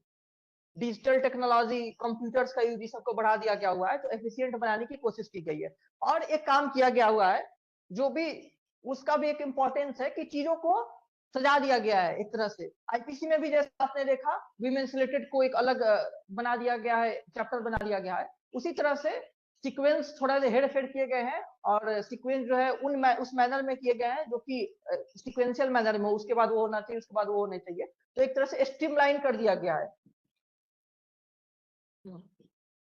digital technology, computers का यूज, सबको बढ़ा दिया गया हुआ है, तो एफिशिएंट बनाने की कोशिश की गई है। और एक काम किया गया हुआ है, जो भी उसका भी एक इंपॉर्टेंस है कि चीजों को सजा दिया गया है एक तरह से। आईपीसी में भी जैसे आपने देखा, वीमेंस रिलेटेड को एक अलग बना दिया गया है, चैप्टर बना दिया गया है, उसी तरह से सीक्वेंस थोड़ा सा हेर फेर किए गए हैं, और सीक्वेंस जो है उस मैनर में किए गए हैं जो कि सीक्वेंशियल मैनर में, उसके बाद वो होना चाहिए, उसके बाद वो होना चाहिए, तो एक तरह से स्ट्रीमलाइन कर दिया गया है।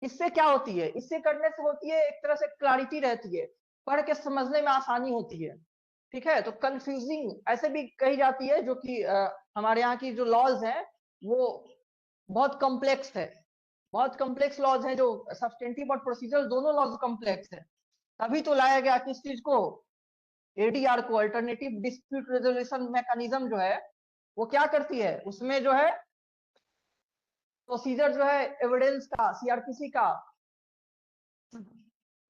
इससे क्या होती है, इससे करने से होती है एक तरह से क्लैरिटी रहती है, पढ़ के समझने में आसानी होती है। ठीक है, तो कंफ्यूजिंग ऐसे भी कही जाती है, जो कि हमारे यहाँ की जो लॉज हैं वो बहुत कॉम्प्लेक्स है, बहुत कॉम्प्लेक्स लॉज हैं, जो सब्सटेंटिव और प्रोसीजरल दोनों लॉज कॉम्प्लेक्स है। तभी तो लाया गया किस चीज को, एडीआर को, अल्टरनेटिव डिस्प्यूट रेजोल्यूशन मैकेनिज्म जो है, वो क्या करती है, उसमें जो है प्रोसीजर जो है एविडेंस का, सीआरपीसी का,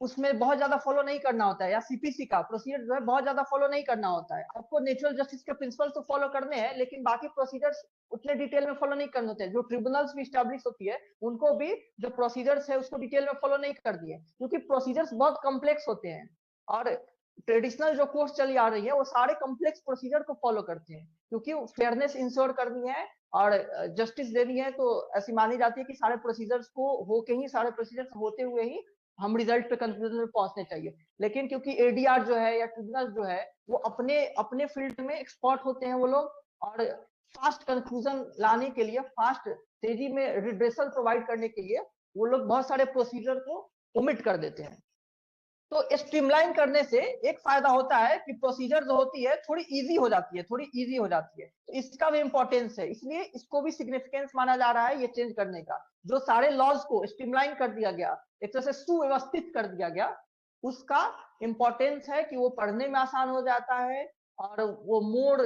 उसमें बहुत ज्यादा फॉलो नहीं करना होता है, या सीपीसी का प्रोसीजर जो है बहुत ज्यादा फॉलो नहीं करना होता है। आपको नेचुरल जस्टिस के प्रिंसिपल तो फॉलो करने हैं, लेकिन बाकी प्रोसीजर्स उतने डिटेल में फॉलो नहीं करने होते हैं। जो ट्रिब्यूनल्स भी स्टैब्लिश होती है, उनको भी जो प्रोसीजर्स है उसको डिटेल में फॉलो नहीं कर दिए, क्योंकि प्रोसीजर्स बहुत कॉम्प्लेक्स होते हैं। और ट्रेडिशनल जो कोर्स चली आ रही है, वो सारे कॉम्प्लेक्स प्रोसीजर को फॉलो करते हैं, क्योंकि फेयरनेस इंश्योर करनी है और जस्टिस देनी है, तो ऐसी मानी जाती है कि सारे प्रोसीजर्स को होके ही, सारे प्रोसीजर्स होते हुए ही हम रिजल्ट पे कंक्लूजन में पहुंचने चाहिए। लेकिन क्योंकि एडीआर जो है या ट्रिब्यूनल जो है, वो अपने फील्ड में एक्सपर्ट होते हैं वो लोग, और फास्ट कंक्लूजन लाने के लिए, फास्ट तेजी में रिड्रेसल प्रोवाइड करने के लिए वो लोग बहुत सारे प्रोसीजर को ओमिट कर देते हैं। तो स्ट्रीमलाइन करने से एक फायदा होता है कि प्रोसीजर जो होती है थोड़ी इजी हो जाती है, थोड़ी इजी हो जाती है, तो इसका भी इंपॉर्टेंस है, इसलिए इसको भी सिग्निफिकेंस माना जा रहा है ये चेंज करने का। जो सारे लॉज को स्ट्रीमलाइन कर दिया गया, एक तरह से सुव्यवस्थित कर दिया गया, उसका इंपॉर्टेंस है कि वो पढ़ने में आसान हो जाता है और वो मोर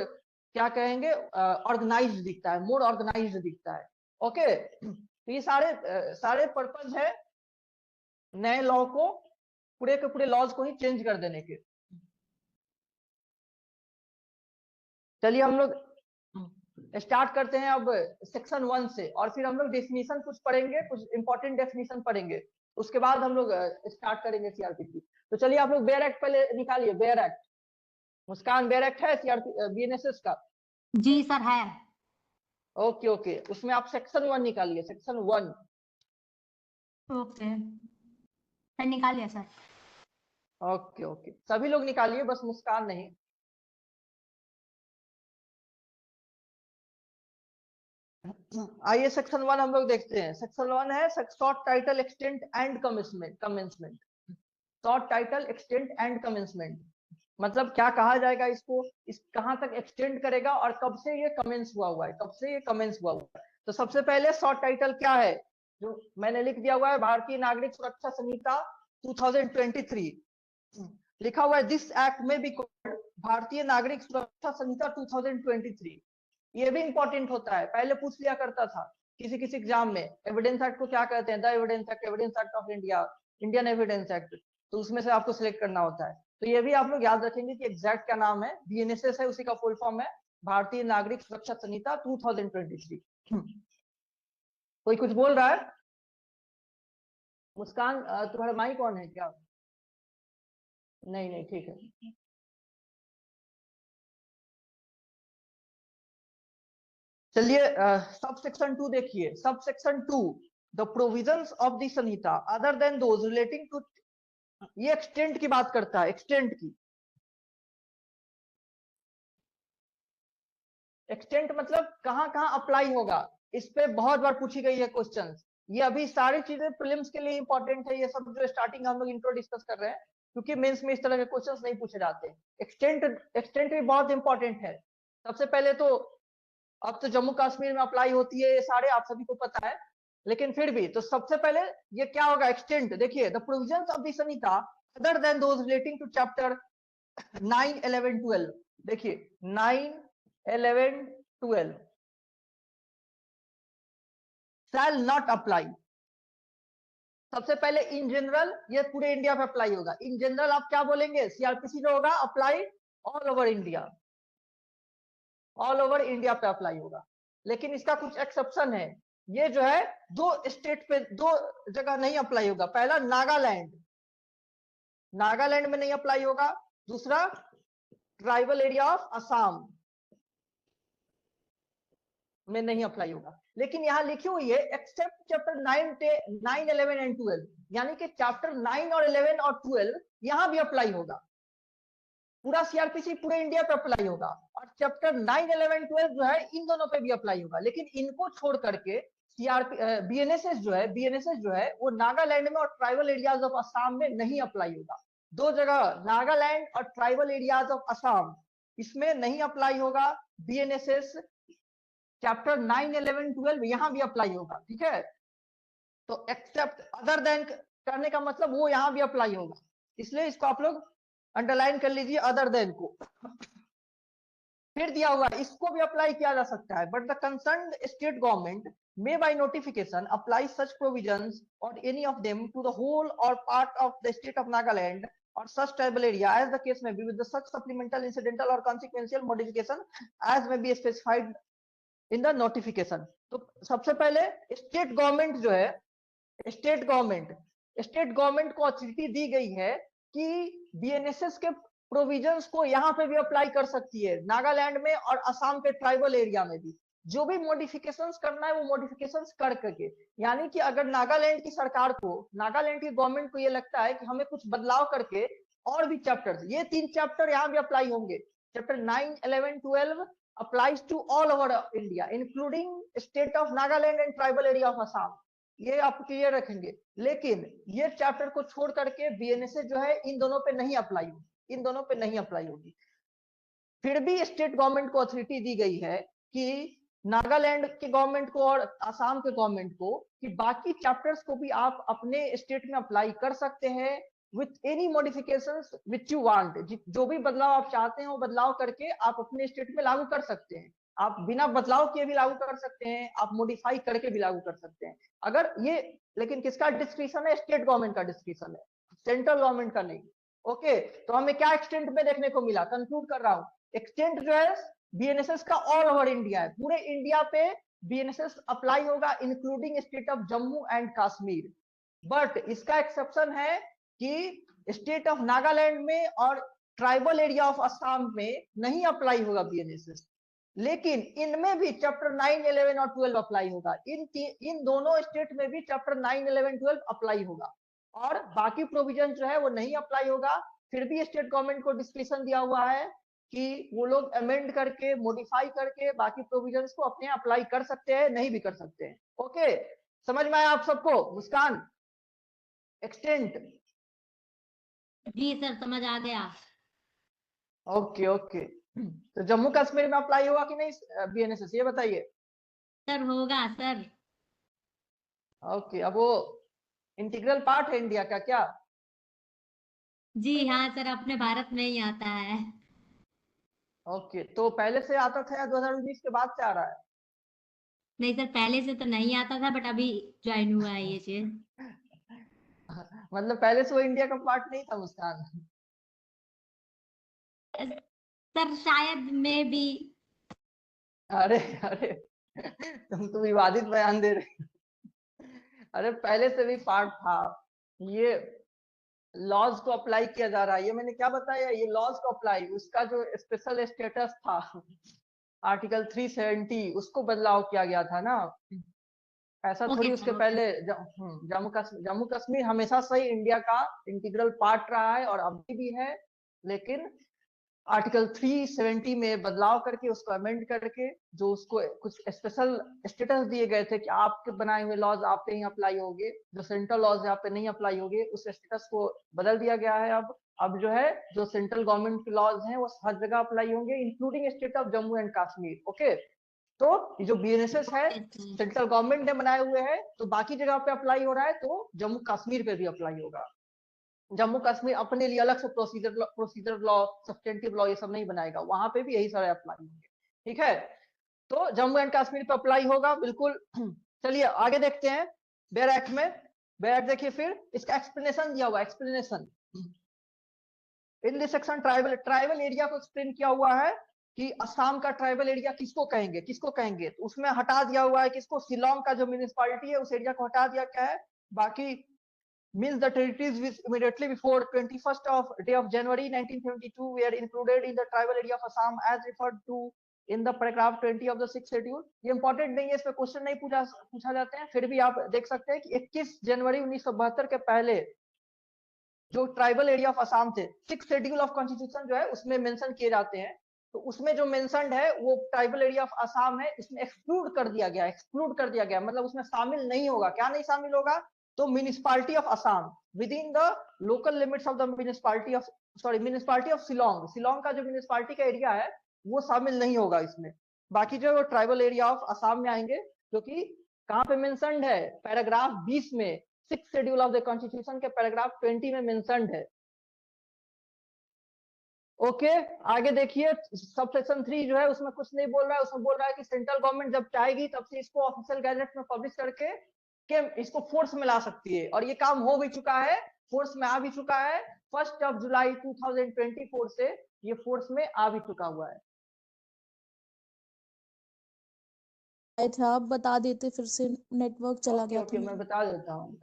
क्या कहेंगे ऑर्गेनाइज्ड दिखता है, मोर ऑर्गेनाइज्ड दिखता है। ओके, तो ये सारे पर्पज है नए लॉ को, पूरे के पूरे लॉज को ही चेंज कर देने के। चलिए हम लोग स्टार्ट करते हैं अब सेक्शन 1 से, और फिर हम लोग डेफिनेशन कुछ पढ़ेंगे, कुछ इंपॉर्टेंट डेफिनेशन पढ़ेंगे, उसके बाद हम लोग स्टार्ट करेंगे सीआरपीसी। तो चलिए आप लोग बेयर एक्ट पहले निकालिए, बेयर एक्ट। मुस्कान, बेयर एक्ट है सीआरपी बीएनएसएस का? जी सर है। ओके ओके, उसमें आप सेक्शन 1 निकालिए, सेक्शन 1। ओके सर, निकाल लिया सर। ओके ओके, सभी लोग निकालिए, बस मुस्कान नहीं। आइए सेक्शन 1 हम लोग देखते हैं। सेक्शन 1 है short title extent and commencement. Short title extent and commencement मतलब क्या कहा जाएगा इसको, इस कहां तक एक्सटेंड करेगा और कब से ये कमेंस हुआ है, कब से ये कमेंस हुआ है। तो सबसे पहले शॉर्ट टाइटल क्या है, जो मैंने लिख दिया हुआ है, भारतीय नागरिक सुरक्षा संहिता 2023 लिखा हुआ है। दिस एक्ट में भी भारतीय नागरिक सुरक्षा संहिता 2023। ये भी इंपॉर्टेंट होता है, पहले पूछ लिया करता था किसी किसी एग्जाम में, एविडेंस एक्ट को क्या कहते हैं, the evidence act, evidence act of India, Indian evidence act, तो उसमें से आपको सिलेक्ट करना होता है। तो ये भी आप लोग याद रखेंगे कि एग्जैक्ट क्या नाम है, बीएनएसएस है, उसी का फुल फॉर्म है भारतीय नागरिक सुरक्षा संहिता 2023। कोई कुछ बोल रहा है? मुस्कान तुम्हारा माइक ऑन है क्या? नहीं नहीं, ठीक है। चलिए सब सेक्शन 2 देखिए। Sub section 2, the provisions of the Sanhita other than those relating to, ये एक्सटेंट की बात करता है, एक्सटेंट की। एक्सटेंट मतलब कहां कहां अप्लाई होगा, इस पे बहुत बार पूछी गई है क्वेश्चन। ये अभी सारी चीजें प्रीलिम्स के लिए इंपॉर्टेंट है, ये सब जो स्टार्टिंग हम लोग इंट्रो डिस्कस कर रहे हैं, क्योंकि मेंस में इस तरह के क्वेश्चंस नहीं पूछे जाते। एक्सटेंट भी बहुत इंपॉर्टेंट है। सबसे पहले तो अब तो जम्मू कश्मीर में अप्लाई होती है, ये सारे आप सभी को पता है, लेकिन फिर भी तो सबसे पहले ये क्या होगा, एक्सटेंट। देखिए, the provisions of the Sanhita other than those relating to chapter 9, 11, 12। देखिए 9, 11, 12 शैल नॉट अप्लाई। सबसे पहले इन जनरल, ये पूरे इंडिया पे अप्लाई होगा। इन जनरल आप क्या बोलेंगे, सीआरपीसी जो होगा apply all over India, all over India पे अप्लाई होगा। लेकिन इसका कुछ एक्सेप्शन है, ये जो है दो स्टेट पे, दो जगह नहीं अप्लाई होगा। पहला नागालैंड, नागालैंड में नहीं अप्लाई होगा। दूसरा ट्राइबल एरिया ऑफ असम में नहीं अप्लाई होगा। लेकिन यहाँ लिखी हुई है एक्सेप्ट चैप्टर 9, 11 एंड 12, यानी कि चैप्टर 9 और 11 और 12 यहाँ भी अप्लाई होगा। पूरा सीआरपीसी पूरे इंडिया पे अप्लाई होगा, और चैप्टर 9, 11, 12 जो है इन दोनों पे भी अप्लाई होगा। लेकिन इनको छोड़ करके बीएनएसएस जो है वो नागालैंड में और ट्राइबल एरियाज ऑफ असम में नहीं अप्लाई होगा। दो जगह नागालैंड और ट्राइबल एरियाज ऑफ असम, इसमें नहीं अप्लाई होगा बीएनएसएस। चैप्टर 9, 11, 12 यहाँ भी अप्लाई होगा, ठीक है। तो एक्सेप्ट अदर देन करने का मतलब वो यहाँ भी अप्लाई होगा, इसलिए इसको आप लोग अंडरलाइन कर लीजिए, अदर देन को। फिर दिया हुआ इसको भी अप्लाई किया जा सकता है, but the concerned state government may by notification apply such provisions or any of them to the whole or part of the state of Nagaland or such tribal area as the case may be, with the such supplemental, incidental or consequential modification as may be specified in the notification। तो सबसे पहले state government जो है, state government को authority दी गई है कि BNSS के प्रोविजंस को यहाँ पे भी अप्लाई कर सकती है, नागालैंड में और असम के ट्राइबल एरिया में भी। जो भी मॉडिफिकेशंस करना है वो मॉडिफिकेशंस कर करके, यानी कि अगर नागालैंड की सरकार को, नागालैंड की गवर्नमेंट को ये लगता है कि हमें कुछ बदलाव करके और भी चैप्टर्स, ये 3 चैप्टर यहाँ भी अप्लाई होंगे। Chapter 9, 11, 12 applies to all over India, including state of Nagaland and tribal area of Assam। ये आप क्लियर रखेंगे। लेकिन ये चैप्टर को छोड़ करके बीएनएसएस जो है इन दोनों पे नहीं अप्लाई होगी, इन दोनों पे नहीं अप्लाई होगी। फिर भी स्टेट गवर्नमेंट को अथॉरिटी दी गई है कि नागालैंड के गवर्नमेंट को और आसाम के गवर्नमेंट को कि बाकी चैप्टर्स को भी आप अपने स्टेट में अप्लाई कर सकते हैं with any modifications which you want. जो भी बदलाव आप चाहते हैं वो बदलाव करके आप अपने स्टेट में लागू कर सकते हैं। आप बिना बदलाव किए भी लागू कर सकते हैं, आप मॉडिफाई करके भी लागू कर सकते हैं अगर ये, लेकिन किसका डिस्क्रिप्शन है? स्टेट गवर्नमेंट का डिस्क्रिप्शन है, सेंट्रल गवर्नमेंट का नहीं। ओके, तो हमें क्या एक्सटेंट में देखने को मिला? कंक्लूड कर रहा हूं, एक्सटेंट जो है बीएनएसएस का ऑल ओवर इंडिया है, पूरे इंडिया पे बीएनएसएस अप्लाई होगा including state of Jammu and Kashmir. But इसका एक्सेप्शन है कि स्टेट ऑफ नागालैंड में और ट्राइबल एरिया ऑफ असम में नहीं अप्लाई होगा बीएनएसएस। लेकिन इनमें भी चैप्टर 9, 11 और 12 अप्लाई होगा। इन दोनों स्टेट में भी चैप्टर 9, 11, 12 अप्लाई होगा और बाकी प्रोविजन जो है वो नहीं अप्लाई होगा। फिर भी स्टेट गवर्नमेंट को डिस्क्रिप्शन दिया हुआ है कि वो लोग अमेंड करके मॉडिफाई करके बाकी प्रोविजंस को अपने अप्लाई कर सकते हैं, नहीं भी कर सकते हैं। ओके, समझ में आया आप सबको? मुस्कान, एक्सटेंट? जी सर, समझ आ गया। ओके ओके, तो जम्मू कश्मीर में अप्लाई होगा कि नहीं बीएनएसएस, ये बताइए। सर होगा सर। ओके, अब वो इंटीग्रल पार्ट है इंडिया का क्या? जी हाँ सर, अपने भारत में ही आता है। ओके, तो पहले से आता था या 2019 के बाद से आ रहा है? नहीं सर, पहले से तो नहीं आता था, बट अभी ज्वाइन हुआ है ये चीज। मतलब पहले से वो इंडिया का पार्ट नहीं था मुस्कान? सर शायद में भी। अरे अरे, तुम तो विवादित बयान दे रहे हो। अरे पहले से भी पार्ट था, ये लॉज को अप्लाई किया जा रहा है। ये मैंने क्या बताया, ये लॉज को अप्लाई, उसका जो स्पेशल स्टेटस था आर्टिकल 370 उसको बदलाव किया गया था ना। ऐसा थोड़ी ओके उसके सर, ओके। पहले जम्मू कश्मीर हमेशा से ही इंडिया का इंटीग्रल पार्ट रहा है और अभी भी है। लेकिन आर्टिकल 370 में बदलाव करके उसको अमेंड करके जो उसको कुछ स्पेशल स्टेटस दिए गए थे कि आपके बनाए हुए लॉज आप पे ही अप्लाई होंगे, जो सेंट्रल लॉज आप पे नहीं अप्लाई होंगे, उस स्टेटस को बदल दिया गया है। अब जो है जो सेंट्रल गवर्नमेंट के लॉज हैं वो हर जगह अप्लाई होंगे including state of Jammu and Kashmir. Okay, तो ये जो बीएनएसएस है सेंट्रल गवर्नमेंट ने बनाए हुए हैं तो बाकी जगह पे अप्लाई हो रहा है, तो जम्मू कश्मीर पे भी अप्लाई होगा। जम्मू कश्मीर अपने लिए अलग से प्रोसीजर लॉ, सब्सटेंटिव लॉ ये सब नहीं बनाएगा, वहां पे भी यही सारे अप्लाई होंगे। ठीक है, तो जम्मू एंड कश्मीर पे अप्लाई होगा बिल्कुल। चलिए आगे देखते हैं बेयर एक्ट में। बेयर एक्ट देखिए, फिर इसका एक्सप्लेनेशन दिया हुआ, explanation in this section tribal area को एक्सप्लेन किया हुआ है कि असम का ट्राइबल एरिया किसको कहेंगे, किसको कहेंगे। तो उसमें हटा दिया हुआ है किसको, शिलोंग का जो म्यूनिसिपालिटी है उस एरिया को हटा दिया क्या है। बाकी means the territories which immediately before 21st of day of January 1972 were included in the tribal area of Assam as referred to in the paragraph 20 of the 6th schedule। ये important नहीं है, इस पे क्वेश्चन नहीं पूछा जाते हैं, फिर भी आप देख सकते हैं कि 21 जनवरी 1972 के पहले जो ट्राइबल एरिया ऑफ असम थे 6th शेड्यूल ऑफ कॉन्स्टिट्यूशन जो है उसमें मेंशन किए जाते हैं। तो उसमें जो मेंशनड है वो ट्राइबल एरिया ऑफ असम है, इसमें एक्सक्लूड कर दिया गया, एक्सक्लूड कर दिया गया मतलब उसमें शामिल नहीं होगा। क्या नहीं शामिल होगा? तो municipality of Assam with in the local limits of the municipality of municipality of Shillong, Shillong का जो म्यूनिसिपालिटी का एरिया है वो शामिल नहीं होगा इसमें। बाकी जो ट्राइबल एरिया ऑफ असम में आएंगे, जो कि कहाँ पे मेंशनड है, पैराग्राफ 20 में, 6th schedule of the constitution के पैराग्राफ 20 में मेंशनड है। ओके, आगे देखिए सब सेक्शन 3 जो है उसमें कुछ नहीं बोल रहा है, उसमें बोल रहा है कि सेंट्रल गवर्नमेंट जब चाहेगी तब से इसको ऑफिशियल गैजेट में पब्लिश करके के इसको फोर्स में ला सकती है, और ये काम हो भी चुका है, फोर्स में आ भी चुका है। 1 जुलाई 2024 से ये फोर्स में आ भी चुका हुआ है। था, आप बता देते, फिर से नेटवर्क चला ओके गया ओके, था मैं मेरा। बता देता हूँ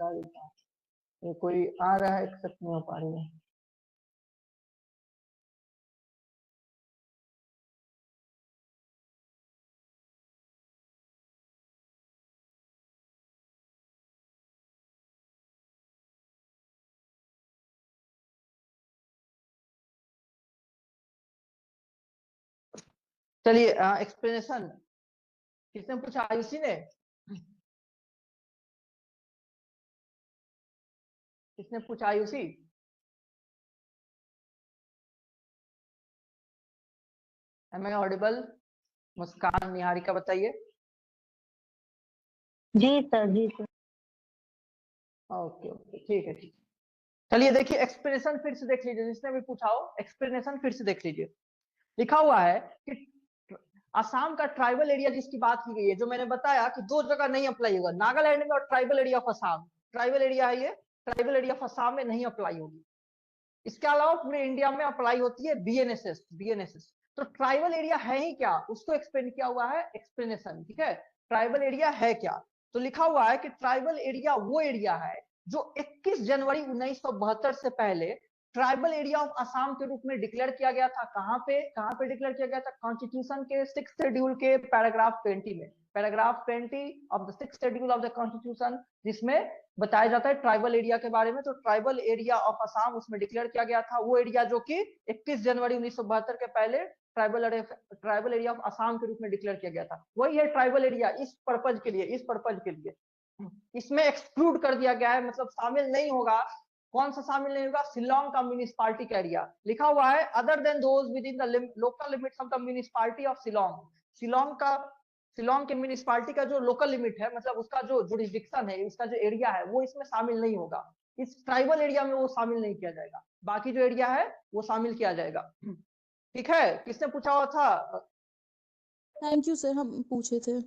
ये कोई आ रहा है, एक्सेप्ट नहीं हो पा रही है। चलिए एक्सप्लेनेशन किसने पूछा, आयुषी ने? किसने पूछा Ayushi? Am I audible? Muskan, Niharika बताइए। जी सर, जी सर। ओके ओके, ठीक है ठीक है। चलिए देखिए, एक्सप्लेनेशन फिर से देख लीजिए, जिसने भी पूछा हो एक्सप्लेनेशन फिर से देख लीजिए। लिखा हुआ है कि असम का ट्राइबल एरिया जिसकी बात की गई है, जो मैंने बताया कि दो जगह नहीं अप्लाई होगा, नागालैंड में और tribal area of Assam. Tribal area है ये, ट्राइबल एरिया ऑफ असम में नहीं अप्लाई होगी। इसके अलावा पूरे इंडिया में अप्लाई होती है बीएनएसएस। बीएनएसएस तो ट्राइबल एरिया है ही क्या, उसको एक्सप्लेन किया हुआ है एक्सप्लेनेशन। ठीक है, ट्राइबल एरिया है क्या, तो लिखा हुआ है कि ट्राइबल एरिया वो एरिया है जो 21 जनवरी 1972 से पहले ट्राइबल एरिया ऑफ असम के रूप में डिक्लेयर किया गया था। कहां पे डिक्लेयर किया गया था? कॉन्स्टिट्यूशन के 6th शेड्यूल के पैराग्राफ 20 में, paragraph 20 of the 6th schedule of the constitution, जिसमें बताया जाता है ट्राइबल एरिया के बारे में। तो ट्राइबल एरिया ऑफ असम उसमें डिक्लेयर किया गया था, वो एरिया जो कि 21 जनवरी 1972 के पहले ट्राइबल एरिया ऑफ असम के रूप में डिक्लेयर किया गया था। वही है ट्राइबल एरिया इस पर्पज के लिए। इसमें एक्सक्लूड कर दिया गया है, मतलब शामिल नहीं होगा। कौन सा शामिल नहीं होगा? शिलोंग का म्यूनिसिपालिटी का एरिया। लिखा हुआ है other than those with in the local limits of the municipality of Shillong. Shillong के म्यूनिसिपालिटी का जो लोकल लिमिट है, मतलब उसका जो जुरिस्डिक्शन है, उसका जो एरिया है, वो इसमें शामिल नहीं होगा। इस ट्राइबल एरिया में वो शामिल नहीं किया जाएगा, बाकी जो एरिया है वो शामिल किया जाएगा। ठीक है, किसने पूछा हुआ था? थैंक यू सर, हम पूछे थे।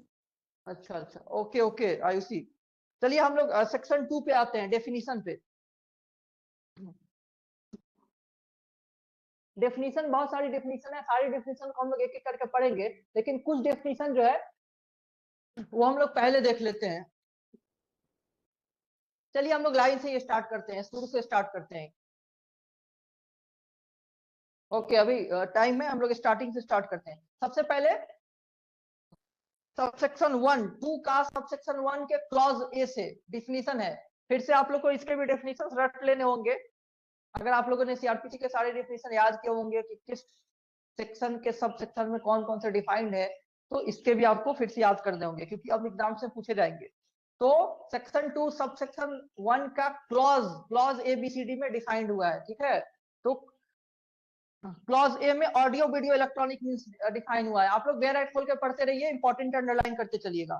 अच्छा, ओके ओके आयुषी। चलिए हम लोग सेक्शन 2 पे आते हैं, डेफिनेशन पे। डेफिनेशन, बहुत सारी डेफिनेशन है, सारी डेफिनेशन को हम लोग एक एक करके पढ़ेंगे, लेकिन कुछ डेफिनेशन जो है वो हम लोग पहले देख लेते हैं। चलिए हम लोग लाइन से ये स्टार्ट करते हैं, शुरू से स्टार्ट करते हैं। ओके, अभी टाइम है, हम लोग स्टार्टिंग से स्टार्ट करते हैं। सबसे पहले सबसेक्शन 1 2 का सबसेक्शन 1 के क्लॉज ए से डिफिनीशन है। फिर से आप लोग को इसके भी डेफिनेशन रट लेने होंगे। अगर आप लोगों ने सीआरपीसी के सारे डेफिनेशन याद किए होंगे कि किस सेक्शन के सब सेक्शन में कौन कौन से डिफाइंड है, तो इसके भी आपको फिर से याद करने होंगे, क्योंकि अब एग्जाम से पूछे जाएंगे। तो सेक्शन 2 सब सेक्शन 1 का क्लॉज ABCD में डिफाइंड हुआ है। ठीक है, तो क्लॉज ए में audio video electronic means define हुआ है। आप लोग बेयर खोल के पढ़ते रहिए, इंपॉर्टेंट अंडरलाइन करते चलिएगा।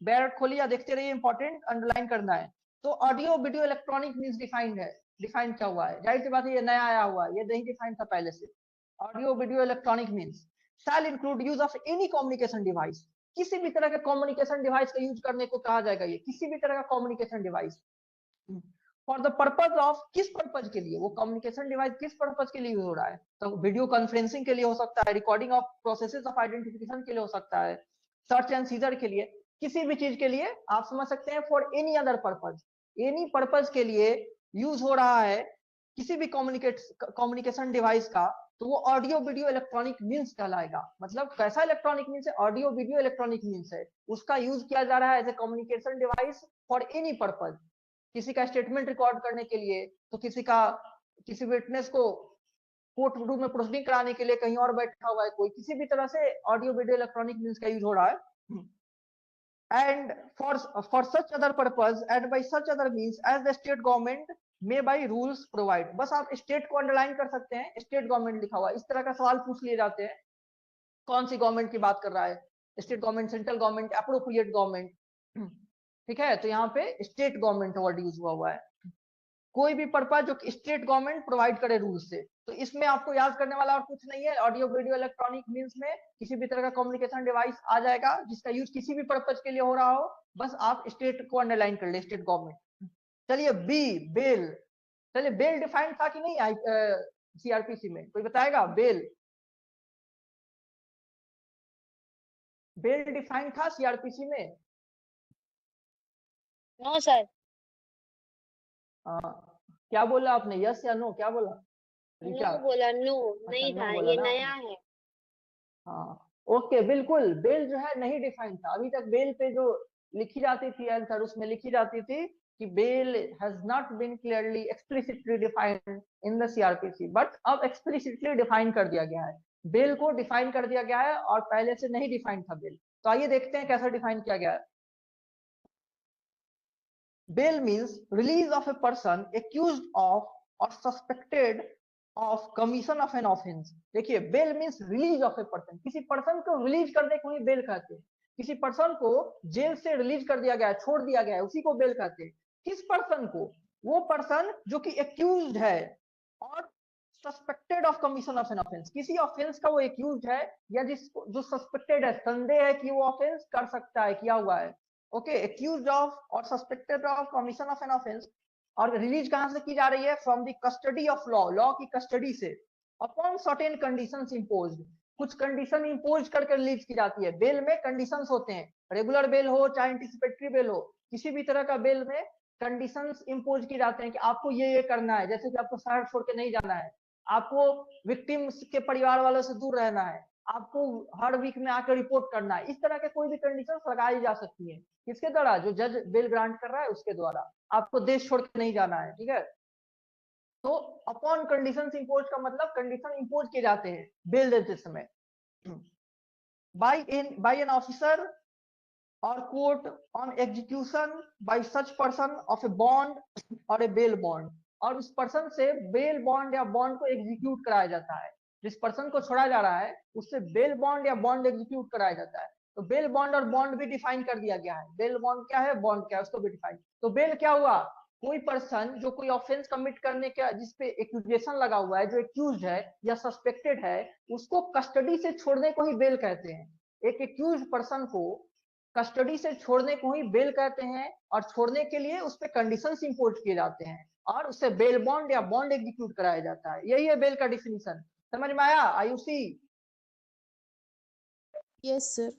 बेयर खोलिए या देखते रहिए, इंपॉर्टेंट अंडरलाइन करना है। तो audio video electronic means defined है, डिफाइन क्या हुआ है? जाहिर सी बात है, ये नया आया हुआ है, ये नहीं डिफाइन था पहले से। Audio video electronic means shall include use of any communication device. किसी भी तरह के कम्युनिकेशन डिवाइस का यूज करने को कहा जाएगा। ये किसी भी तरह का communication device for the purpose of, किस पर्पज के लिए वो कम्युनिकेशन डिवाइस किस पर्पज के लिए यूज हो रहा है? तो वीडियो कॉन्फ्रेंसिंग के लिए हो सकता है, recording of processes of identification के लिए हो सकता है, सर्च एंड सीजर के लिए, किसी भी चीज के लिए आप समझ सकते हैं। For any other purpose, any purpose के लिए यूज हो रहा है किसी भी कम्युनिकेशन डिवाइस का, तो वो ऑडियो वीडियो इलेक्ट्रॉनिक मींस कहलाएगा। मतलब कैसा इलेक्ट्रॉनिक मींस है? ऑडियो वीडियो इलेक्ट्रॉनिक मींस है, उसका यूज किया जा रहा है as a communication device for any purpose. किसी का स्टेटमेंट रिकॉर्ड करने के लिए, तो किसी विटनेस को कोर्ट रूम में प्रोसीडिंग कराने के लिए कहीं और बैठा हुआ है कोई, किसी भी तरह से ऑडियो वीडियो इलेक्ट्रॉनिक मींस का यूज हो रहा है। And for such other purpose and by such other means as the state government may by rules provide. बस आप स्टेट को अंडरलाइन कर सकते हैं, स्टेट गवर्नमेंट लिखा हुआ। इस तरह का सवाल पूछ लिए जाते हैं, कौन सी गवर्नमेंट की बात कर रहा है? State government, central government, appropriate government. ठीक है, तो यहाँ पे स्टेट गवर्नमेंट वर्ड यूज हुआ है। कोई भी पर्पज जो स्टेट गवर्नमेंट प्रोवाइड करे रूल से। तो इसमें आपको याद करने वाला और कुछ नहीं है। ऑडियो वीडियो इलेक्ट्रॉनिक मींस में किसी भी तरह का कम्युनिकेशन डिवाइस आ जाएगा जिसका यूज किसी भी पर्पज के लिए हो रहा हो। बस आप स्टेट को अंडरलाइन कर ले, स्टेट गवर्नमेंट। चलिए बी, बेल। चलिए बेल डिफाइंड था कि नहीं सीआरपीसी में? कोई बताएगा? बेल डिफाइंड था सीआरपीसी में? No sir. क्या बोला आपने? यस या नो? क्या बोला? नो बोला, नो नहीं नो था, बोला ये ना नया आपने? है। हाँ ओके, बिल्कुल। बेल जो है नहीं डिफाइंड था अभी तक। बेल पे जो लिखी जाती थी आंसर, उसमें लिखी जाती थी कि bail has not been clearly explicitly defined in the CrPC, but अब एक्सप्लिसिटली डिफाइन कर दिया गया है। बेल को डिफाइन कर दिया गया है और पहले से नहीं डिफाइंड था बेल। तो आइए देखते हैं कैसा डिफाइन किया गया है। bail means release of a person accused of or suspected of commission of an offense. देखिए, bail means release of a person, किसी पर्सन को रिलीज करने को ही बेल कहते हैं। किसी पर्सन को जेल से रिलीज कर दिया गया है, छोड़ दिया गया है, उसी को बेल कहते हैं। किस पर्सन को? वो पर्सन जो कि एक्यूज्ड है और suspected of commission of an offence, किसी ऑफेंस का वो एक्यूज्ड है या जिसको जो सस्पेक्टेड है, संदेह है कि वो ऑफेंस कर सकता है, किया हुआ है। ओके, एक्यूज्ड ऑफ और suspected of commission of an offence. और रिलीज कहां से की जा रही है? From the custody of law, law की कस्टडी से, अपॉन सर्टेन कंडीशंस इम्पोज्ड, कुछ कंडीशन इम्पोज करके रिलीज की जाती है। बेल में कंडीशंस होते हैं, रेगुलर बेल हो चाहे एंटीसिपेटरी बेल हो, किसी भी तरह का बेल में कंडीशंस इम्पोज किए जाते हैं कि आपको ये करना है, जैसे कि आपको शहर छोड़ के नहीं जाना है, आपको विक्टिम्स के परिवार वालों से दूर रहना है, आपको हर वीक में आकर रिपोर्ट करना है। इस तरह के कोई भी कंडीशंस लगाई जा सकती है, किसके द्वारा? जो जज बेल ग्रांट कर रहा है उसके द्वारा। आपको देश छोड़ के नहीं जाना है, ठीक है। तो अपॉन कंडीशंस इम्पोज का मतलब कंडीशन इम्पोज किए जाते हैं बेल देते समय by an officer or court on execution by such person of a bond or a bail bond, और उस पर्सन से बेल बॉन्ड या बॉन्ड को एग्जीक्यूट कराया जाता है। जिस पर्सन को छोड़ा जा रहा है उससे बेल बॉन्ड या बॉन्ड एग्जीक्यूट कराया जाता है। तो बेल बॉन्ड और बॉन्ड भी डिफाइन कर दिया गया है, बेल बॉन्ड क्या है, बॉन्ड क्या है, उसको भी डिफाइन। तो बेल क्या हुआ? कोई पर्सन जो कोई ऑफेंस कमिट करने का जिसपे एक्यूजेशन लगा हुआ है, जो एक्यूज है या सस्पेक्टेड है, उसको कस्टडी से छोड़ने को ही बेल कहते हैं। एक एक्यूज पर्सन को कस्टडी से छोड़ने को ही बेल कहते हैं, और छोड़ने के लिए उस पर कंडीशंस इंपोज किए जाते हैं और उससे बेल बॉन्ड या बॉन्ड एग्जीक्यूट कराया जाता है। यही है बेल का डिफिनीशन। समझ में आया? आयुषी? Yes sir.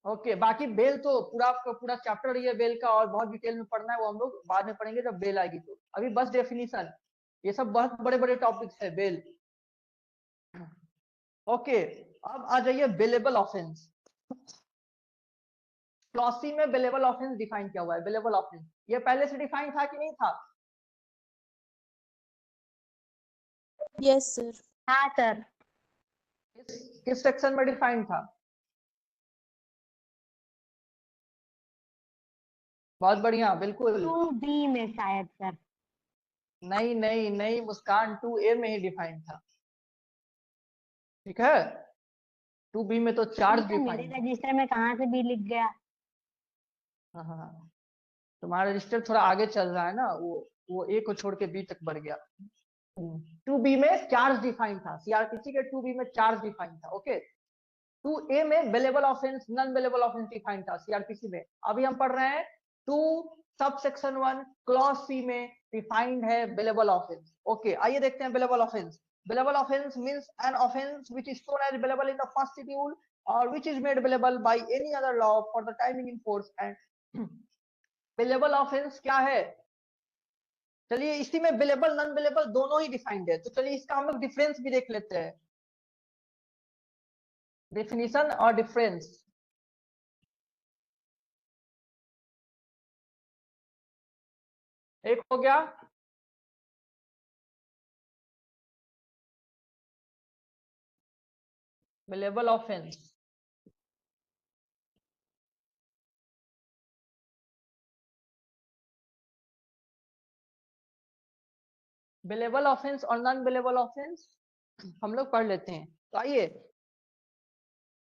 ओके, बाकी बेल तो पूरा चैप्टर ही है बेल का, और बहुत डिटेल में पढ़ना है, वो हम लोग बाद में पढ़ेंगे जब बेल आएगी। तो अभी बस डेफिनीशन, ये सब बहुत बड़े बड़े टॉपिक्स है बेल। ओके, अब आ जाइए बेलेबल ऑफेंस। क्लॉज सी में बेलेबल ऑफेंस डिफाइन किया हुआ है। बेलेबल ऑफेंस ये पहले से डिफाइन था कि नहीं था? Yes sir. हाँ सर। किस सेक्शन में डिफाइन था? बहुत बढ़िया, बिल्कुल। 2B में शायद सर। नहीं नहीं नहीं मुस्कान, 2A में ही डिफाइन था, ठीक है। 2B में तो चार्ज मेरे डिफाइन था। रजिस्टर में कहाँ से B लिख गया? हाँ, तुम्हारा रजिस्टर थोड़ा आगे चल रहा है ना, वो A को छोड़ के B तक बढ़ गया। 2B में चार्ज डिफाइन था, सीआरपीसी के 2B में चार्ज डिफाइन था। ओके, 2A में bailable offence, non bailable offence define था सीआरपीसी में। अभी हम पढ़ रहे हैं 2 सब सेक्शन 1 क्लॉज सी में डिफाइंड है बेलेबल ऑफेंस। ओके, आइए देखते हैं bailable offence. Billable offense means an offense which is shown as billable in the first schedule or which is made billable by any other law for the timing in force। and billable offense क्या है? चलिए, इसी में billable non billable दोनों ही defined है, तो चलिए इसका हम लोग डिफरेंस भी देख लेते हैं। डेफिनेशन और डिफरेंस। एक हो गया बिलेबल ऑफेंस, बिलेबल ऑफेंस और नॉन बिलेबल ऑफेंस हम लोग पढ़ लेते हैं। तो आइए,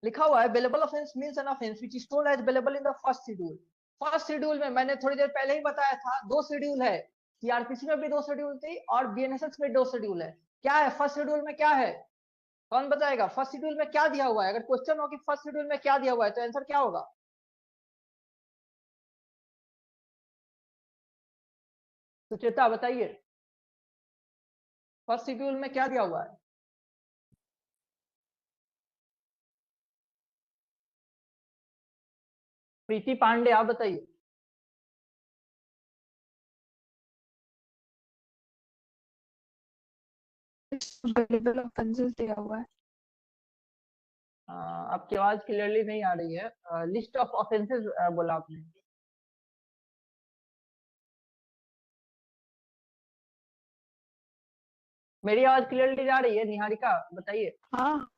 लिखा हुआ है bailable offence means an offence which is told as bailable in the first schedule. First schedule में मैंने थोड़ी देर पहले ही बताया था, 2 शेड्यूल है। सीआरपीसी में भी 2 शेड्यूल थी और बीएनएसएस में 2 शेड्यूल है। क्या है फर्स्ट शेड्यूल में? क्या है, कौन बताएगा? फर्स्ट शेड्यूल में क्या दिया हुआ है? अगर क्वेश्चन हो कि फर्स्ट शेड्यूल में क्या दिया हुआ है तो आंसर क्या होगा? सुचेता बताइए, फर्स्ट शेड्यूल में क्या दिया हुआ है? प्रीति पांडे, आप बताइए। बिलेबल ऑफेंसेस दिया हुआ है। आपकी आवाज क्लियरली नहीं आ रही है। लिस्ट ऑफ ऑफेंसेस बोला आपने। मेरी आवाज क्लियरली जा रही है? निहारिका बताइए। हाँ।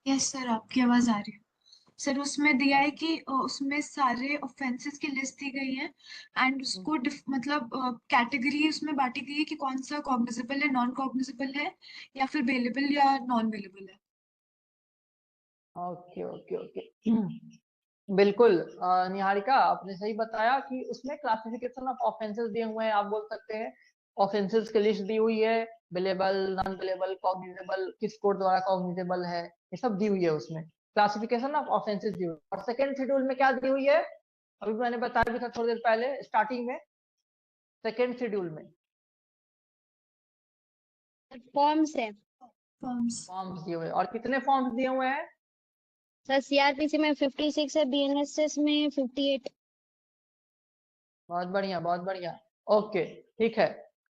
यस सर, आपकी आवाज आ रही है। सर उसमें दिया है कि उसमें सारे ऑफेंसेस की लिस्ट दी गई है एंड उसको मतलब कैटेगरी उसमें बांटी गई है कि कौन सा कॉग्निजेबल है, नॉन कॉग्निजेबल है या फिर बेलेबल या नॉन बेलेबल है। ओके ओके ओके बिल्कुल निहारिका आपने सही बताया कि उसमें क्लासिफिकेशन ऑफ ऑफेंसेस दिए हुए हैं। आप बोल सकते हैं ऑफेंसेस की लिस्ट दी हुई है, बेलेबल, नॉन बेलेबल, कॉग्निजेबल, किस कोड द्वारा कॉग्निजेबल है, ये सब दी हुई है। उसमें क्लासिफिकेशन ऑफ ऑफेंसेस दी हुई है। और सेकंड शेड्यूल में क्या दी हुई है, अभी मैंने बताया भी था थोड़ी देर पहले स्टार्टिंग में, सेकंड शेड्यूल में फॉर्म्स है फॉर्म्स फॉर्म्स दिए हुए हैं। और कितने फॉर्म्स दिए हुए हैं? सर। सीआरपीसी में 56 है, बीएनएसएस में 58। बहुत बढ़िया बहुत बढ़िया। ओके ठीक है।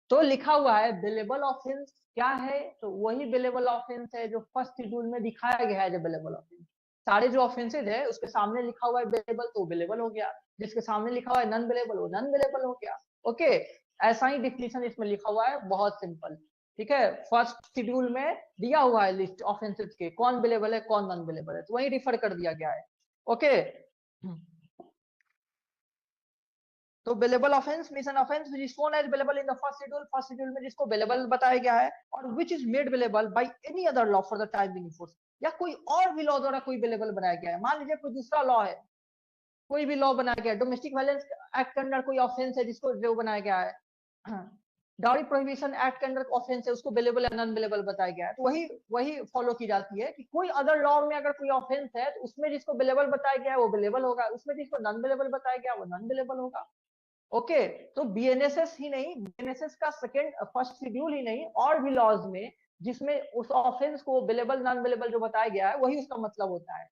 तो लिखा हुआ है बेलेबल ऑफेंस क्या है, तो वही बेलेबल ऑफेंस है जो फर्स्ट शेड्यूल में दिखाया गया है। जो बेलेबल ऑफेंस सारे जो ऑफेंसेज है उसके सामने लिखा हुआ है बेलेबल, तो बेलेबल हो गया। जिसके सामने लिखा हुआ है नॉन बेलेबल, वो नॉन बेलेबल हो गया। ओके, ऐसा ही डिफिनीशन इसमें लिखा हुआ है, बहुत सिंपल। ठीक है, फर्स्ट शेड्यूल में दिया हुआ है लिस्ट ऑफेंसेज के, कौन बेलेबल है कौन नॉन बेलेबल है, तो वही रिफर कर दिया गया है। ओके, तो bailable offence means an offence which is shown as bailable in the first schedule में जिसको बेलेबल बताया गया है, और which is made bailable by any other law for the time being force, या कोई और भी लॉ द्वारा कोई बेलेबल बनाया गया है। मान लीजिए कोई दूसरा लॉ है, कोई भी लॉ बनाया गया है, डोमेस्टिक वायलेंस एक्ट के अंदर कोई ऑफेंस है जिसको जो बनाया गया है, डाउरी प्रोहिबिशन एक्ट के अंदर ऑफेंस है, उसको बेलेबल या नॉन बेलेबल बताया गया है। तो वही वही फॉलो की जाती है कि कोई अदर लॉ में अगर कोई ऑफेंस है तो उसमें जिसको बेलेबल बताया गया है वो बेलेबल होगा, उसमें जिसको नॉन बेलेबल बताया गया वो नॉन बेलेबल होगा। ओके, तो बीएनएसएस ही नहीं, बीएनएसएस का सेकंड फर्स्ट शेड्यूल ही नहीं, और भी लॉज में जिसमें उस ऑफेंस को बेलेबल नॉन बेलेबल जो बताया गया है वही उसका मतलब होता है।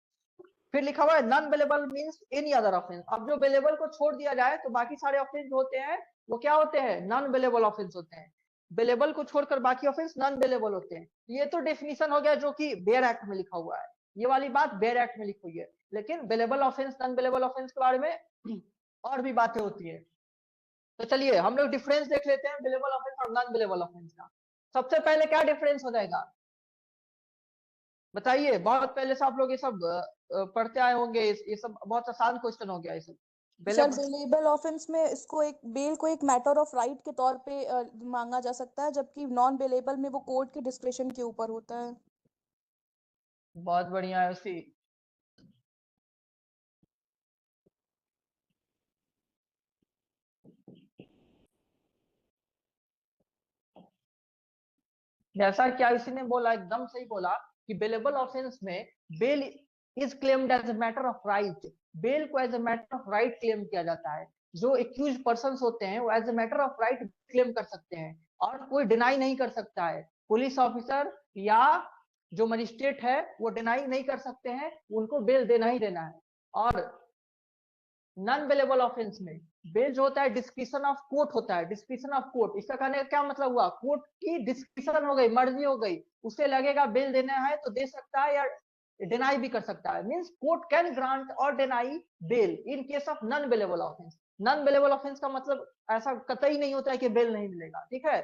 फिर लिखा हुआ है non bailable means any other offence. अब जो बेलेबल को छोड़ दिया जाए तो बाकी सारे ऑफेंस होते हैं वो क्या होते हैं, नॉन बेलेबल ऑफेंस होते हैं। बेलेबल को छोड़कर बाकी ऑफेंस नॉन बेलेबल होते हैं। ये तो डेफिनेशन हो गया जो कि बेयर एक्ट में लिखा हुआ है, ये वाली बात बेयर एक्ट में लिखी हुई है। लेकिन bailable offence non bailable offence के बारे में और भी बातें होती है। तो चलिए हम लोग डिफरेंस देख लेते हैं बेलेबल ऑफेंस और नॉन बेलेबल ऑफेंस का। सबसे पहले क्या डिफरेंस हो जाएगा बताइए, बहुत पहले से आप लोग ये सब पढ़ते आए होंगे, ये सब बहुत आसान क्वेश्चन हो गया। ये सब सर बेलेबल ऑफेंस में इसको एक बेल को एक मैटर ऑफ राइट के तौर पे मांगा जा सकता है, जबकि नॉन बेलेबल में वो कोर्ट के डिस्क्रिप्शन के ऊपर होता है। बहुत बढ़िया है उसी। जैसा कि आयुषी ने बोला, एकदम सही बोला कि बेलेबल ऑफेंस में bail is claimed as a matter of right. Bail को as a matter of right claim किया जाता है। जो एक्यूज पर्सन होते हैं वो as a matter of right claim कर सकते हैं और कोई डिनाई नहीं कर सकता है। पुलिस ऑफिसर या जो मजिस्ट्रेट है वो डिनाई नहीं कर सकते हैं, उनको बेल देना ही देना है। और नॉन बेलेबल ऑफेंस में बेल जो होता है डिस्क्रिप्शन ऑफ कोर्ट होता है, डिस्क्रिप्शन ऑफ कोर्ट। इसका कहने का क्या मतलब हुआ, कोर्ट की डिस्क्रिप्शन हो गई, मर्जी हो गई, उसे लगेगा बेल देना है तो दे सकता है या डिनाई भी कर सकता है। मींस कोर्ट कैन ग्रांट और deny bail in case of non bailable offence. Non bailable offence का मतलब ऐसा कतई नहीं होता है कि बेल नहीं मिलेगा। ठीक है,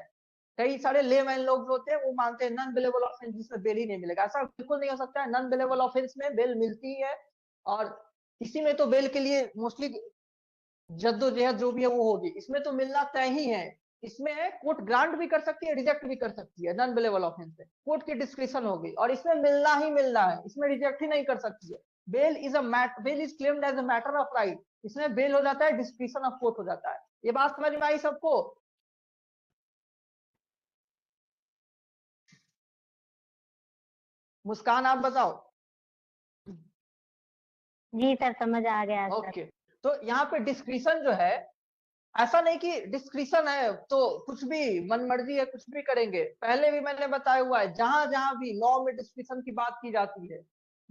कई सारे लेमैन लोग जो होते हैं वो मानते हैं नॉन बेलेबल ऑफेंस जिसमें बेल ही नहीं मिलेगा, ऐसा बिल्कुल नहीं हो सकता है। नॉन बेलेबल ऑफेंस में बेल मिलती है, और इसी में तो बेल के लिए मोस्टली जद्दोजहद जो भी है वो होगी। इसमें तो मिलना तय ही है। इसमें कोर्ट ग्रांट भी कर सकती है, रिजेक्ट भी कर सकती है। नॉन बेलेबल ऑफेंस में कोर्ट की डिस्क्रिप्शन होगी और इसमें मिलना ही मिलना है, इसमें रिजेक्ट ही नहीं कर सकती है। Bail is claimed as a matter of right. इसमें बेल हो जाता है, डिस्क्रिप्शन ऑफ कोर्ट हो जाता है। ये बात समझ में आई सबको? मुस्कान आप बताओ। जी सर, समझ आ गया सर। ओके, तो यहाँ पे डिस्क्रिप्शन जो है, ऐसा नहीं कि डिस्क्रिप्शन है तो कुछ भी मन मर्जी है कुछ भी करेंगे। पहले भी मैंने बताया हुआ है, जहां जहां भी लॉ में डिस्क्रिप्शन की बात की जाती है,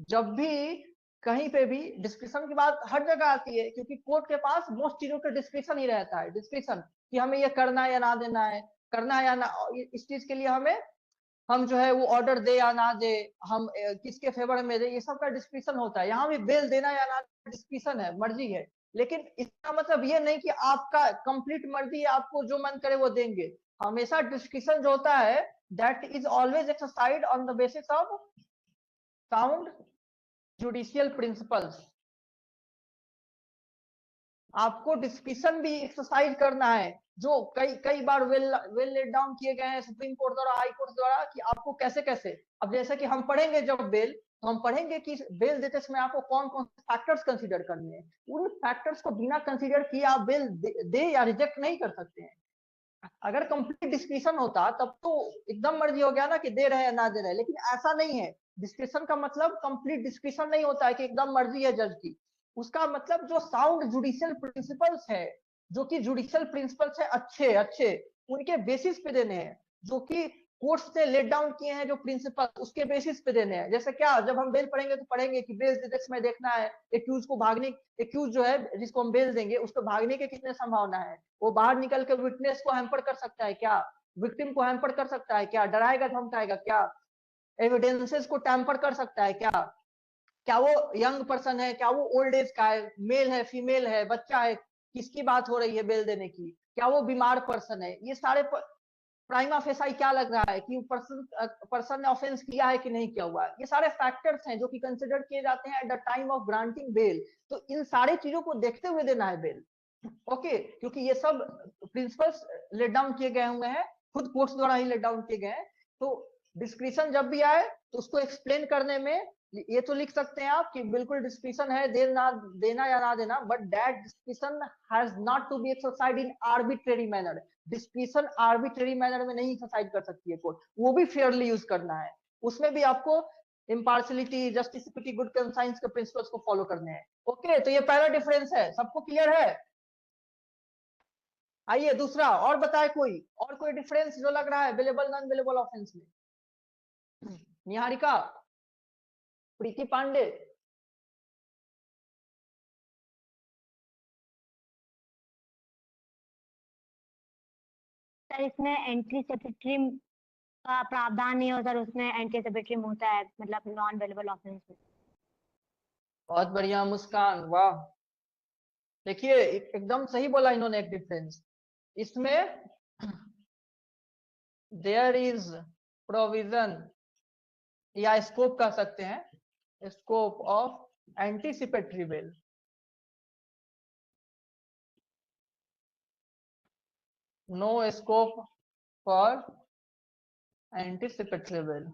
जब भी कहीं पे भी डिस्क्रिप्शन की बात हर जगह आती है, क्योंकि कोर्ट के पास मोस्ट चीजों का डिस्क्रिप्शन ही रहता है। डिस्क्रिप्शन कि हमें ये करना है या ना देना है, करना है या ना, इस चीज के लिए हमें हम जो है वो ऑर्डर दे या ना दे, हम किसके फेवर में दे, ये सब का डिस्क्रिप्शन होता है। यहाँ भी बेल देना या ना डिस्क्रिप्शन है, मर्जी है। लेकिन इसका मतलब ये नहीं कि आपका कंप्लीट मर्जी है, आपको जो मन करे वो देंगे। हमेशा डिस्क्रिप्शन जो होता है that is always exercised on the basis of sound judicial principles, आपको डिस्कशन भी एक्सरसाइज करना है जो कई बार वेल लेट डाउन किए गए हैं सुप्रीम कोर्ट द्वारा, हाई कोर्ट द्वारा, कि आपको कैसे कैसे, अब जैसे कि हम पढ़ेंगे जब बेल, तो हम पढ़ेंगे कि बेल देते समय आपको कौन कौन से फैक्टर्स कंसीडर करने हैं। उन फैक्टर्स को बिना कंसीडर किए आप बेल दे या रिजेक्ट नहीं कर सकते हैं। अगर कंप्लीट डिस्क्रिप्शन होता तब तो एकदम मर्जी हो गया ना कि दे रहे हैं ना दे रहे हैं, लेकिन ऐसा नहीं है। डिस्क्रिप्शन का मतलब कंप्लीट डिस्क्रिप्शन नहीं होता है कि एकदम मर्जी है जज की। उसका मतलब जो साउंड जुडिशियल प्रिंसिपल्स है, जो कि जुडिशियल प्रिंसिपल्स है अच्छे अच्छे, उनके बेसिस पे देने हैं, जो कि कोर्ट से लेट डाउन किए हैं जो प्रिंसिपल, उसके बेसिस पे देने हैं। जैसे क्या, जब हम बेल पढ़ेंगे तो पढ़ेंगे कि बेल देते समय देखना है एक्यूज को भागने, एक्यूज जो है जिसको हम बेल देंगे उसको भागने के कितने संभावना है, वो बाहर निकल के विटनेस को हैम्पर कर सकता है क्या, विक्टिम को हैम्पर कर सकता है क्या, डराएगा धमकाएगा क्या, एविडेंसेस को टैम्पर कर सकता है क्या, क्या वो यंग पर्सन है, क्या वो ओल्ड एज का है, मेल है फीमेल है, बच्चा है, किसकी बात हो रही है बेल देने की, क्या वो बीमार पर्सन है। ये सारे प्राइमा फेसाई क्या लग रहा है कि पर्सन ने ऑफेंस किया है कि नहीं किया हुआ है, ये सारे फैक्टर्स हैं जो कि कंसिडर किए जाते हैं at the time of granting bail. तो इन सारी चीजों को देखते हुए देना है बेल। ओके, क्योंकि ये सब प्रिंसिपल्स लेट डाउन किए गए हुए हैं, खुद कोर्ट्स द्वारा ही लेट डाउन किए गए हैं। तो डिस्क्रिप्शन जब भी आए तो उसको एक्सप्लेन करने में ये तो लिख सकते हैं आप कि बिल्कुल डिस्क्रिप्शन है, देना या ना देना, but that description has not to be exercised in arbitrary manner. Description arbitrary manner में नहीं एक्सरसाइज कर सकती है कोर्ट, वो भी फेयरली यूज करना है। उसमें भी आपको इम्पार्शलिटी, जस्टिसिटी, गुड कंसाइंस के प्रिंसिपल्स को फॉलो करने हैं। ओके, तो ये पहला डिफरेंस है, सबको क्लियर है? आइए दूसरा और बताए कोई और कोई डिफरेंस जो लग रहा है बेलेबल नॉन बेलेबल ऑफेंस में। निहारिका, प्रीति पांडे, सर इसमें एंटीसिपेटरी का प्रावधान नहीं हो सर, उसमें एंटीसिपेटरी होता है, मतलब नॉन वेलेबल ऑफेंस में। बहुत बढ़िया मुस्कान, वाह। देखिए एकदम सही बोला इन्होंने एक डिफरेंस इसमें। देयर इज प्रोविजन या स्कोप कह सकते हैं, scope of anticipatory bail. No scope for anticipatory bail.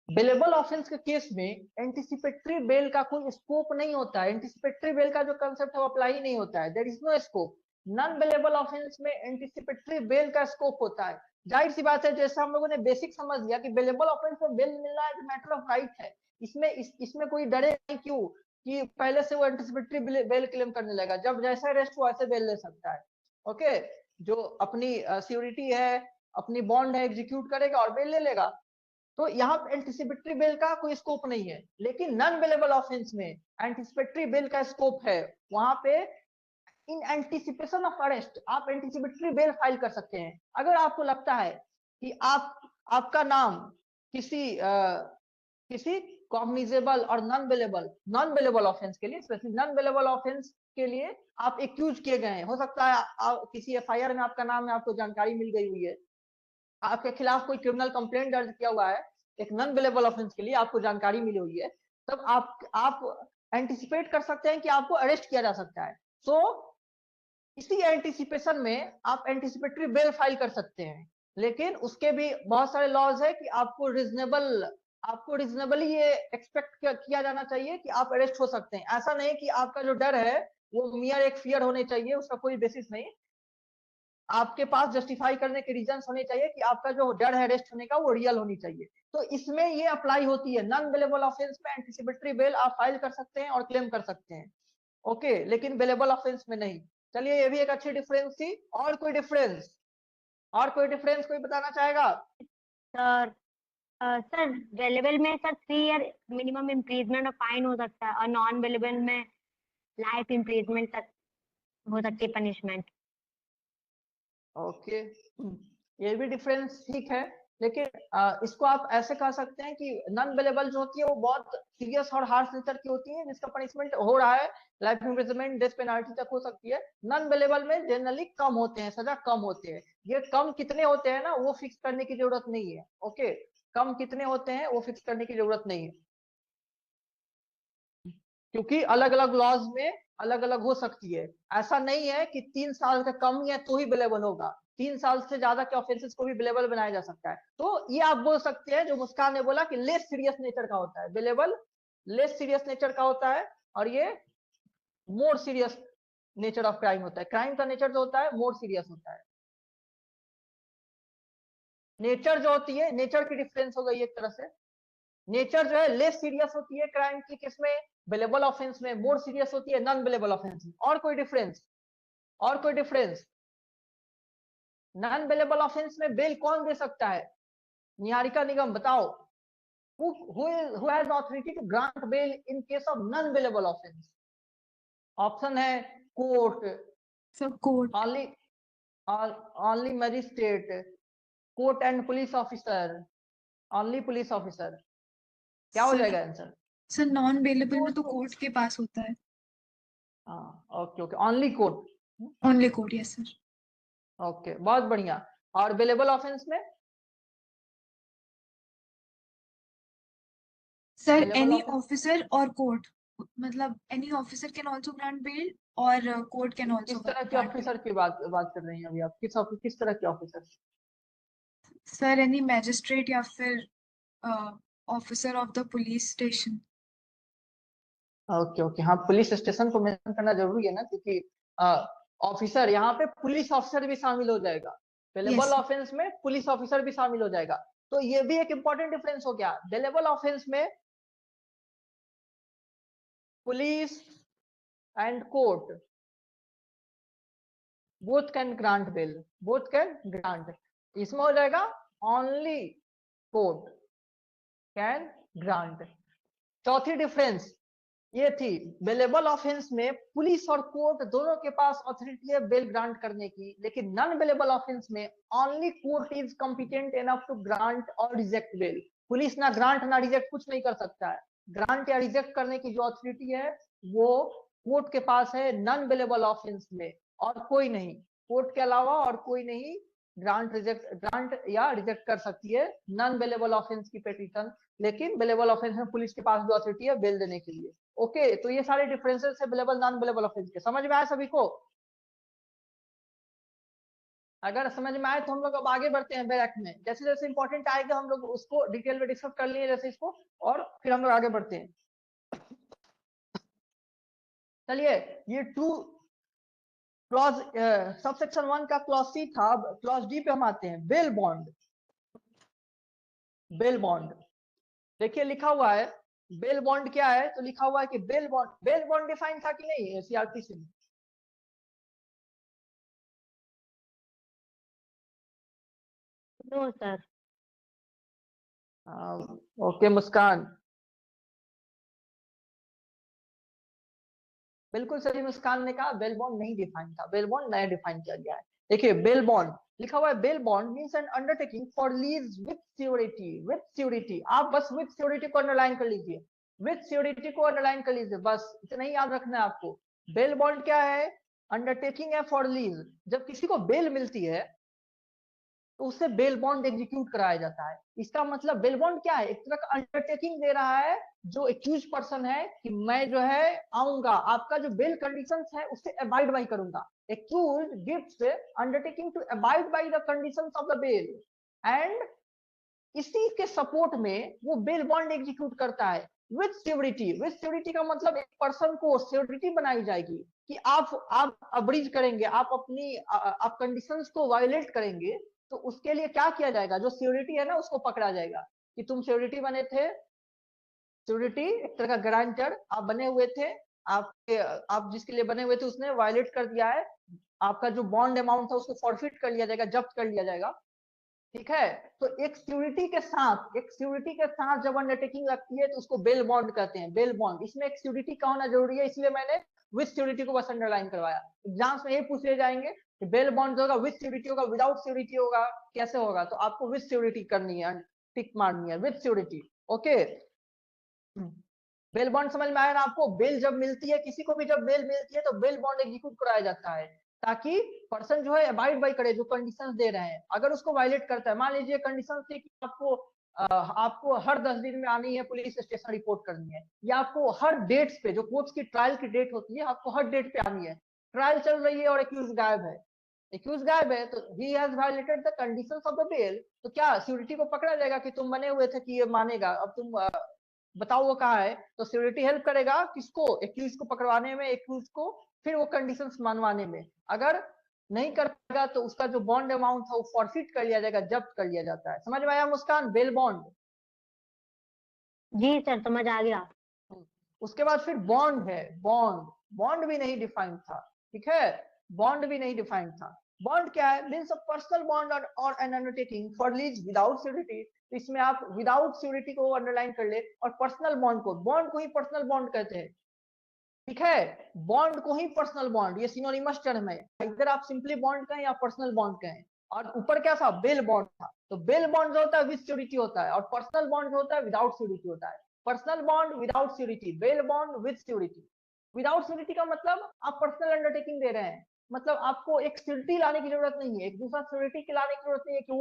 Bailable offence के केस में एंटीसिपेटरी बेल का कोई स्कोप नहीं होता है। एंटीसिपेटरी बेल का जो कंसेप्ट है वो अप्लाई नहीं होता है, there is no scope. Non bailable offence में एंटीसिपेटरी बेल का स्कोप होता है। जाहिर सी बात है, जैसे हम लोगों ने बेसिक समझ लिया कि बेलेबल ऑफेंस में बेल मिलना एक मैटर ऑफ राइट है, इसमें कोई डरे नहीं, क्यों कि पहले से वो एंटीसिपेटरी बेल क्लेम करने लगा, जब जैसा अरेस्ट हुआ वैसे बेल ले सकता है। ओके, जो अपनी सिक्योरिटी है, अपनी बॉन्ड है, एग्जीक्यूट करेगा और बेल ले लेगा। तो यहाँ एंटीसिपेटरी बेल का कोई स्कोप नहीं है, लेकिन नॉन बेलेबल ऑफेंस में एंटीसिपेटरी बेल का स्कोप है। वहां पे इन एंटीसिपेशन ऑफ अरेस्ट आप एंटीसिपेटरी बेल फाइल कर सकते हैं। अगर आपको लगता है कि आपका नाम किसी कॉग्निजेबल और नॉन बेलेबल ऑफेंस के लिए, स्पेशली नॉन बेलेबल ऑफेंस के लिए आप एक्यूज किए गए हैं, हो सकता है किसी एफआईआर में आपका नाम है, आपको जानकारी मिल गई हुई है, आपके खिलाफ कोई क्रिमिनल कंप्लेंट दर्ज किया हुआ है एक नॉन बेलेबल ऑफेंस के लिए, आपको जानकारी मिली हुई है, तब आप एंटिसिपेट कर सकते हैं कि आपको अरेस्ट किया जा सकता है। सो इसी एंटिसिपेशन में आप एंटिसिपेटरी बेल फाइल कर सकते हैं। लेकिन उसके भी बहुत सारे लॉज है कि आपको रिजनेबली ये एक्सपेक्ट किया जाना चाहिए कि आप अरेस्ट हो सकते हैं। ऐसा नहीं कि आपका जो डर है वो मियर एक फियर होने चाहिए, उसका कोई बेसिस नहीं। आपके पास जस्टिफाई करने के रीजंस होने चाहिए कि आपका जो डर है अरेस्ट होने का वो रियल होनी चाहिए। तो इसमें ये अप्लाई होती है। नॉन बेलेबल ऑफेंस में एंटीसिपेटरी बेल आप फाइल कर सकते हैं और क्लेम कर सकते हैं, ओके, लेकिन बेलेबल ऑफेंस में नहीं। चलिए, ये भी एक अच्छी डिफरेंस थी। और कोई डिफरेंस कोई बताना चाहेगा? सर सर वेलेबल में सर 3 ईयर मिनिमम इम्प्रीजमेंट और फाइन हो सकता है, और नॉन वेलेबल में लाइफ इम्प्रीजमेंट तक हो सकती है पनिशमेंट। ओके, ये भी डिफरेंस ठीक है, लेकिन इसको आप ऐसे कह सकते हैं कि नॉन बेलेबल जो होती है वो बहुत सीरियस और हार्श नेचर की होती है, जिसका पनिशमेंट हो रहा है लाइफ इम्प्रिजनमेंट, डेथ पेनल्टी तक हो सकती है। नॉन बेलेबल में जनरली कम होते हैं, सजा कम होते हैं। ये कम कितने होते हैं ना, वो फिक्स करने की जरूरत नहीं है। ओके, कम कितने होते हैं वो फिक्स करने की जरूरत नहीं है, क्योंकि अलग अलग लॉज में अलग अलग हो सकती है। ऐसा नहीं है कि 3 साल का कम है तो ही बिलेबल होगा, 3 साल से ज्यादा के ऑफेंसेस को भी बिलेबल बनाया जा सकता है। तो ये आप बोल सकते हैं जो मुस्कान ने बोला कि लेस सीरियस नेचर का होता है, बिलेबल लेस सीरियस नेचर का होता है और ये more serious nature of crime होता है। क्राइम का नेचर जो होता है मोर सीरियस होता है। नेचर जो होती है, नेचर की डिफरेंस हो गई एक तरह से। नेचर जो है लेस सीरियस होती है क्राइम की, किसमें, बिलेबल ऑफेंस में। मोर सीरियस होती है नॉन बिलेबल ऑफेंस में। और कोई डिफरेंस, और कोई डिफरेंस? नॉन बिलेबल ऑफेंस में बेल कौन दे सकता है? निहारिका निगम बताओ, who has authority to grant bail in case of non bailable offense? Option है court, sir court, only magistrate, court and police officer, only police officer. क्या हो जाएगा आंसर? सर नॉन बेलेबल में तो कोर्ट। कोर्ट के पास होता है, हाँ okay okay, only court. Only court, yes sir. Okay बहुत बढ़िया। और बेलेबल ऑफेंस में? Sir Available any offense? Officer और कोर्ट, मतलब any officer can also grant bell और कोर्ट कैन आल्सो किस तरह के ग्रांट ऑफिसर की बात कर रही हैं अभी आप? किस तरह के ऑफिसर? सर एनी मैजिस्ट्रेट या फिर officer of the police station. Okay okay, हाँ पुलिस स्टेशन को मेंशन करना जरूरी है ना, क्योंकि ऑफिसर यहाँ पे पुलिस ऑफिसर भी शामिल हो जाएगा, बेलेबल Yes. ऑफेंस में पुलिस ऑफिसर भी शामिल हो जाएगा। तो ये भी एक इंपॉर्टेंट डिफरेंस हो गया। बेलेबल ऑफेंस में police and court both can grant bail, both can grant. इसमें हो जाएगा ओनली कोर्ट कैन ग्रांट। चौथी डिफरेंस ये थी, बेलेबल ऑफेंस में पुलिस और कोर्ट दोनों के पास अथॉरिटी है बेल ग्रांट करने की, लेकिन नॉन बेलेबल ऑफेंस में only court is competent enough to grant और रिजेक्ट बेल। पुलिस ना ग्रांट ना रिजेक्ट कुछ नहीं कर सकता है। ग्रांट या रिजेक्ट करने की जो अथॉरिटी है वो कोर्ट के पास है नॉन बेलेबल ऑफेंस में, और कोई नहीं, कोर्ट के अलावा और कोई नहीं ग्रांट या रिजेक्ट कर सकती है नॉन बेलेबल ऑफेंस की पेटिशन। लेकिन बेलेबल ऑफेंस में पुलिस के पास भी अथॉरिटी है बेल देने के लिए। ओके तो ये सारे डिफरेंसेस है बेलेबल नॉन बेलेबल ऑफेंस के। समझ में आया सभी को? अगर समझ में आए तो हम लोग अब आगे बढ़ते हैं बैक में। जैसे जैसे इंपॉर्टेंट आएगा हम लोग उसको डिटेल में डिस्कस कर लिए जैसे इसको, और फिर हम लोग आगे बढ़ते हैं। चलिए ये टू क्लॉज सबसेक्शन 1 का क्लॉज सी था। क्लॉज डी पे हम आते हैं। बेल बॉन्ड, बेल बॉन्ड देखिए लिखा हुआ है बेल बॉन्ड क्या है, तो लिखा हुआ है कि बेल बॉन्ड डिफाइन था कि नहीं सीआरपीसी में? No sir. ओके मुस्कान, बिल्कुल सही मुस्कान ने कहा बेल बॉन्ड नहीं डिफाइन था, बेल बॉन्ड नया डिफाइन किया गया है। देखिए बेल बॉन्ड लिखा हुआ है, bail bond means N undertaking for lease with security. With security, आप बस विद सिक्योरिटी को अंडरलाइन कर लीजिए, विद सिक्योरिटी को अंडरलाइन कर लीजिए, बस इतना ही याद रखना है आपको। बेल बॉन्ड क्या है? अंडरटेकिंग है फॉर लीज। जब किसी को बेल मिलती है तो उससे बेल बॉन्ड एग्जीक्यूट कराया जाता है। इसका मतलब बेल बॉन्ड क्या है? एक तरह का अंडरटेकिंग दे रहा है जो एक्यूज पर्सन है कि मैं जो है आऊंगा, आपका जो बेल कंडीशंस है उससे अबाइड बाई करूंगा। Accused gives undertaking to abide by the conditions of the bail, and इसी के सपोर्ट में वो बेल बॉन्ड एग्जीक्यूट करता है विद सिक्योरिटी। विद सिक्योरिटी का मतलब एक पर्सन को सिक्योरिटी बनाई जाएगी कि आप अब्रीज करेंगे, आप अपनी आप कंडीशंस को वायलेट करेंगे, तो उसके लिए क्या किया जाएगा? जो सिक्योरिटी है ना उसको पकड़ा जाएगा कि तुम सिक्योरिटी बने थे, सिक्योरिटी एक तरह का गारंटर आप बने हुए थे, आप जिसके लिए बने हुए थे उसने वायलेट कर दिया है, आपका जो बॉन्ड अमाउंट था उसको फॉरफिट कर लिया जाएगा, जब्त कर लिया जाएगा। ठीक है, तो एक सिक्योरिटी के साथ जब अंडरटेकिंग लगती है तो उसको बेल बॉन्ड कहते हैं। बेल बॉन्ड, इसमें एक सिक्योरिटी का होना जरूरी है, इसलिए मैंने विद सिक्योरिटी को बस अंडरलाइन करवाया। एग्जाम्स में ये पूछ ले जाएंगे कि बेल बॉन्ड होगा विद सिक्योरिटी होगा विदाउट सिक्योरिटी होगा, कैसे होगा? तो आपको विद सिक्योरिटी करनी है, टिक मारनी है with security. Okay, bail bond समझ में आया ना आपको? बेल जब मिलती है, किसी को भी जब बेल मिलती है तो बेल बॉन्ड एग्जीक्यूट कराया जाता है ताकि पर्सन जो है अबाइड बाई करे, जो कंडीशंस दे रहे हैं। अगर उसको वायलेट करता है, मान लीजिए कंडीशन थी कि आपको आपको हर 10 दिन में आनी है, पुलिस स्टेशन रिपोर्ट करनी है, या आपको हर डेट्स पे, जो कोर्ट्स की ट्रायल की डेट होती है, आपको हर डेट पे आनी है। ट्रायल चल रही है और एक्यूज गायब है, तो he has violated the conditions of the bail. तो क्या सिक्योरिटी को पकड़ा जाएगा कि तुम बने हुए थे कि ये मानेगा, अब तुम बताओ वो कहाँ है? तो सिक्योरिटी हेल्प करेगा किसको? एक्यूज को पकड़वाने में, एक्यूज को फिर वो कंडीशंस मानवाने में। अगर नहीं कर पाएगा तो उसका जो बॉन्ड अमाउंट था वो फॉरफिट कर लिया जाएगा, जब्त कर लिया जाता है। समझ में आया मुस्कान? Bail bond. जी सर, समझ आ गया। उसके बाद फिर बॉन्ड है, बॉन्ड भी नहीं डिफाइंड था, ठीक है, बॉन्ड भी नहीं डिफाइंड था। बॉन्ड क्या है? मीन्स अ पर्सनल बॉन्ड और N undertaking for lease without security. तो इसमें आप विदाउट सिक्योरिटी को अंडरलाइन कर ले, और पर्सनल बॉन्ड को ही पर्सनल बॉन्ड कहते हैं, ठीक है, बॉन्ड को ही पर्सनल बॉन्ड, ये सिनोनिमस टर्म है, इधर आप सिंपली बॉन्ड कहें या पर्सनल बॉन्ड कहें। और ऊपर क्या था? बेल बॉन्ड था। तो बेल बॉन्ड जो होता है विद सिक्योरिटी होता है, और पर्सनल बॉन्ड जो होता है विदाउट सिक्योरिटी होता है। Personal bond without security, bail bond with security. Without security का मतलब आप पर्सनल अंडरटेकिंग दे रहे हैं, मतलब आपको एक सिक्योरिटी लाने की जरूरत नहीं है, एक दूसरा सिक्योरिटी लाने की जरूरत नहीं है कि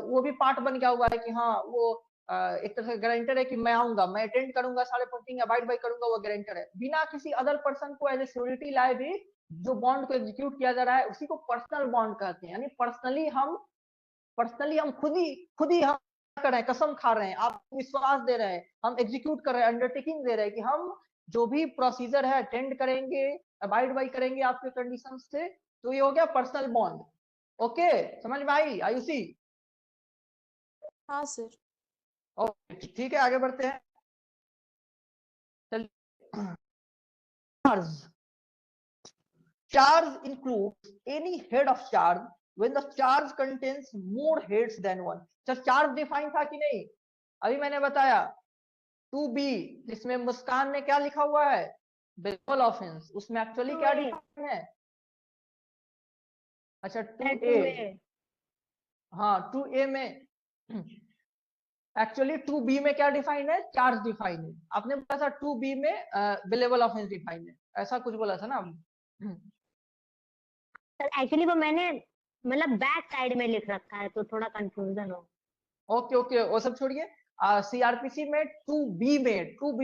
वो भी पार्ट बन गया हुआ है कि हाँ वो एक तरह से गारंटर है कि मैं आऊंगा, मैं अटेंड करूंगा, सारे पोस्टिंग अबाइड बाय करूंगा, वो गारंटर है। बिना किसी अदर पर्सन को एज ए सिक्योरिटी लाए भी जो बॉन्ड को एग्जीक्यूट किया जा रहा है उसी को पर्सनल बॉन्ड कहते हैं। यानी पर्सनली हम खुद ही हम कर रहे हैं, कसम खा रहे हैं, आप विश्वास दे रहे हैं, हम एग्जीक्यूट कर रहे हैं, अंडरटेकिंग दे रहे हैं कि हम जो भी प्रोसीजर है अटेंड करेंगे, अबाइड बाय करेंगे आपके कंडीशन से। तो ये हो गया पर्सनल बॉन्ड। ओके, समझ में आई आयुषी? हाँ सर। ओके ठीक है, आगे बढ़ते हैं। चलिए, charge includes any head of charge when the charge contains more heads than one। जब charge डिफाइन था कि नहीं? अभी मैंने बताया 2B, जिसमें मुस्कान ने क्या लिखा हुआ है? Bailable offence. उसमें एक्चुअली क्या 2A। डिफाइन है? अच्छा 2A। 2A, हाँ 2A में एक्चुअली 2B में क्या डिफाइन है? चार्ज डिफाइन है। आपने बोला था 2B में बिलेबल ऑफेंस डिफाइन है, ऐसा कुछ बोला था ना? सर एक्चुअली वो मैंने मतलब बैक साइड में लिख रखा है तो थोड़ा कंफ्यूजन हो। ओके वो सब छोड़िए। सीआरपीसी में 2B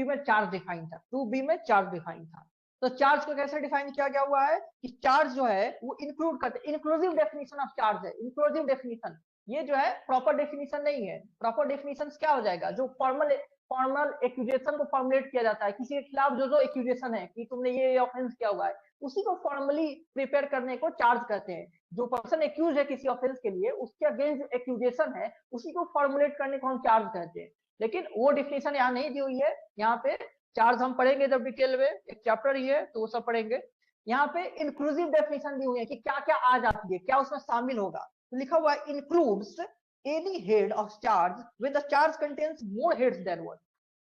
में चार्ज डिफाइन था, 2B में चार्ज डिफाइन था। तो चार्ज को कैसे डिफाइन किया गया हुआ है कि चार्ज जो है वो इंक्लूड करते, इंक्लूसिव डेफिनेशन ऑफ चार्ज है, इंक्लूसिव डेफिनेशन। ये जो है प्रॉपर डेफिनेशन नहीं है। प्रॉपर डेफिनेशन क्या हो जाएगा? जो फॉर्मल एक्यूजेशन को फॉर्मुलेट किया जाता है, किसी के खिलाफ जो एक्यूजेशन है कि तुमने ये ऑफेंस किया हुआ है, उसी को फॉर्मली प्रिपेयर करने को चार्ज कहते हैं। जो पर्सन एक्यूज है किसी ऑफेंस के लिए, उसके अगेंस्ट एक्यूजेशन है, उसी को फॉर्मुलेट करने को हम चार्ज कहते हैं। लेकिन वो डिफिनेशन यहाँ नहीं दी हुई है। यहाँ पे चार्ज हम पढ़ेंगे जब डिटेल में, एक चैप्टर ही है तो वो सब पढ़ेंगे। यहाँ पे इंक्लूसिव डेफिनेशन दी हुई है कि क्या क्या आ जाती है, क्या उसमें शामिल होगा। तो लिखा हुआ है includes any head of charge when the charge contains more heads than one.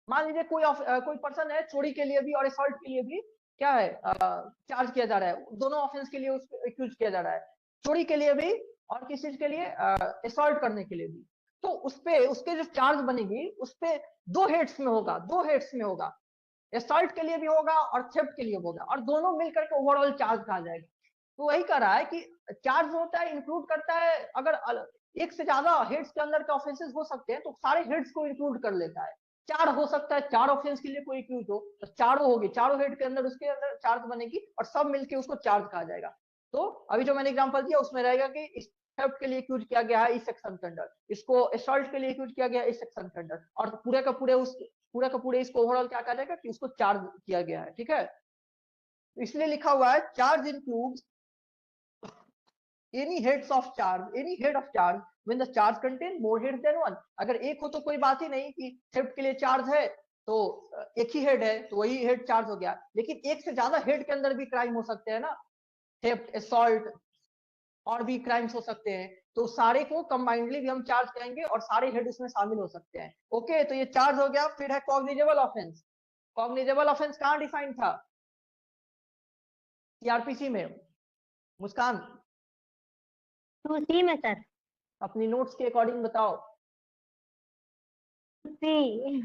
मान लीजिए कोई पर्सन है, चोरी के लिए भी और असॉल्ट के लिए भी क्या है चार्ज किया जा रहा है, दोनों ऑफेंस के लिए उसको एक्यूज किया जा रहा है, चोरी के लिए भी और किस चीज के लिए? असॉल्ट करने के लिए भी। तो उसपे उसके जो चार्ज बनेगी उसपे दो हेड्स में होगा, असॉल्ट के लिए भी होगा और थेफ्ट के लिए होगा, और दोनों मिलकर के ओवरऑल चार्ज कहा जाएगा। तो वही कह रहा है कि चार्ज होता है इंक्लूड करता है, अगर एक से ज्यादा हेड्स के अंदर के ऑफेंसेस हो सकते हैं तो सारे हेड्स को इंक्लूड कर लेता है। 4 हो सकता है, 4 ऑफेंस के लिए कोई एक्यूज हो तो चारों होगी, चारों हेड के अंदर उसके अंदर चार्ज बनेगी और सब मिलके उसको चार्ज कहा जाएगा। तो अभी जो मैंने एग्जांपल दिया उसमें रहेगा कि इस थेफ्ट के लिए एक्यूज किया गया है इस सेक्शन के अंदर, इसको असॉल्ट के लिए एक्यूज किया गया है इस सेक्शन के अंदर, और पूरे का पूरे इसको ओवरऑल क्या कहा जाएगा कि उसको चार्ज किया गया है। ठीक है, इसलिए लिखा हुआ है charge includes any head of charge when the charge contain more heads than one। अगर एक हो तो कोई बात ही नहीं कि थेफ्ट के लिए चार्ज है तो एक ही हेड है तो वही हेड चार्ज हो गया, लेकिन एक से ज्यादा हेड के अंदर भी क्राइम हो सकते हैं ना, थेफ्ट, असॉल्ट और भी क्राइम्स हो सकते हैं, तो सारे को कंबाइंडली भी हम चार्ज करेंगे और सारे हेड उसमें शामिल हो सकते हैं। ओके, तो ये चार्ज हो गया। फिर है कॉग्निजेबल ऑफेंस। कॉग्निजेबल ऑफेंस कहाँ डिफाइन था? सीआरपीसी में। मुस्कान 2C में सर। अपनी नोट्स के अकॉर्डिंग बताओ। 2C।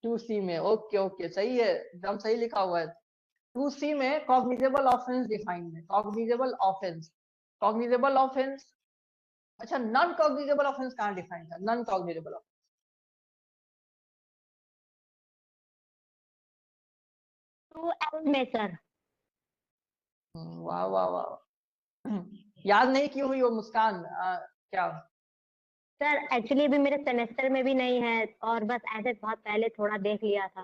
2C में, ओके सही है, एकदम सही लिखा हुआ है। 2C में कॉग्निजेबल ऑफेंस डिफाइंड है। कॉग्निजेबल ऑफेंस अच्छा, नॉन कॉग्निजेबल ऑफेंस कहाँ डिफाइन था? नॉन कॉग्निजेबल ऑफेंस 2L में सर। वाह वाह वाह याद नहीं की हुई वो मुस्कान, क्या? सर एक्चुअली अभी मेरे सेमेस्टर में भी नहीं है, और बस ऐसे बहुत पहले थोड़ा देख लिया था।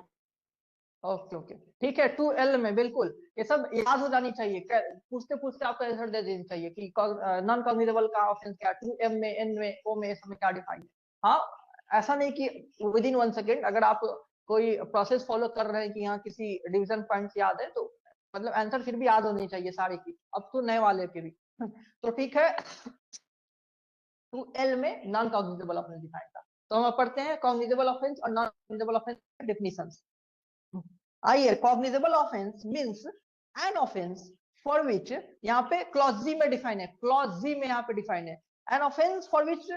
ओके ओके, ठीक है। 2L में बिल्कुल ये सब याद हो जानी चाहिए, पूछते पूछते आपका आंसर दे देनी चाहिए कि नॉन कॉग्निजेबल का ऑफेंस क्या, 2M में, N में, O में, S में क्या डिफाइन है। हाँ, ऐसा नहीं कि विद इन 1 सेकेंड अगर आप कोई प्रोसेस फॉलो कर रहे हैं कि यहाँ किसी डिवीजन पॉइंट्स याद है तो मतलब आंसर फिर भी याद होनी चाहिए सारे की, अब तो नए वाले के भी तो ठीक है। 2L में नॉन कॉग्निजेबल ऑफेंस डिफाइन था। तो हम पढ़ते हैं कॉग्निजेबल ऑफेंस और नॉन कॉग्निजेबल ऑफेंस डेफिनेशंस। आइए, cognizable offence means an offence for which, यहाँ पे क्लॉज जी में डिफाइन है, क्लॉज जी में यहाँ पे डिफाइन है, an offence for which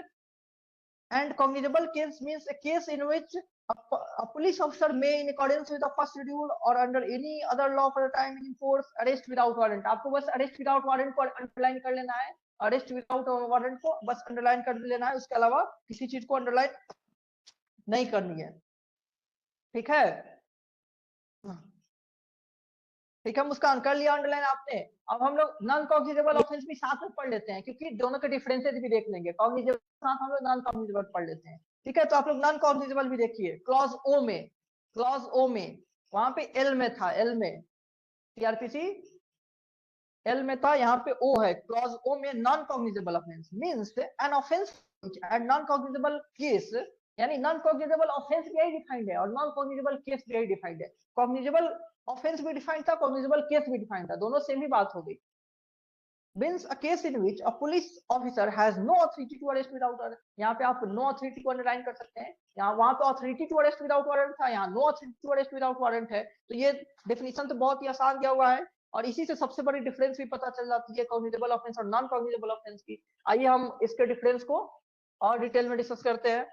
and cognizable case means a case in which a police officer may in accordance with the first schedule or under any other law for the time in force arrest without warrant। आपको बस arrest without warrant को underline कर लेना है, arrest without warrant को बस underline कर लेना है, उसके अलावा किसी चीज को अंडरलाइन नहीं करनी है, ठीक है? ठीक है मुस्कान, कर लिया अंडरलाइन आपने? अब हम लोग नॉन कॉग्निजेबल ऑफेंस भी साथ में पढ़ लेते हैं क्योंकि दोनों के डिफरेंसेस भी देख लेंगे, कॉग्निजेबल के साथ हम लोग नॉन कॉग्निजेबल पढ़ लेते हैं, ठीक है? तो आप लोग नॉन कॉग्निजेबल भी देखिए, क्लॉज ओ में, क्लॉज ओ में वहां पे एल में था, एल में सीआरपीसी एल में था, यहाँ पे ओ है, क्लॉज ओ में non cognizable offence means an offence and non cognizable case, यानी नॉन कॉग्निजेबल ऑफेंस भी यही डिफाइंड है और नॉन कॉग्निजेबल केस भी यही डिफाइंड है। कॉग्निजेबल ऑफेंस भी डिफाइंड था, कॉग्निजेबल केस भी डिफाइंड था, दोनों सेम ही बात हो गई। means a case in which a police officer has no authority to arrest without warrant। यहाँ पे आप no authority को अंडरलाइन कर सकते हैं, यहाँ वहां पे authority to arrest without warrant था, यहाँ no authority to arrest without warrant है, तो ये डेफिनेशन तो बहुत ही आसान दिया हुआ है और इसी से सबसे बड़ी डिफरेंस भी पता चल जाती है कॉग्निजेबल ऑफेंस और नॉन कॉग्निजेबल ऑफेंस की। आइए हम इसके डिफरेंस को और डिटेल में डिस्कस करते हैं।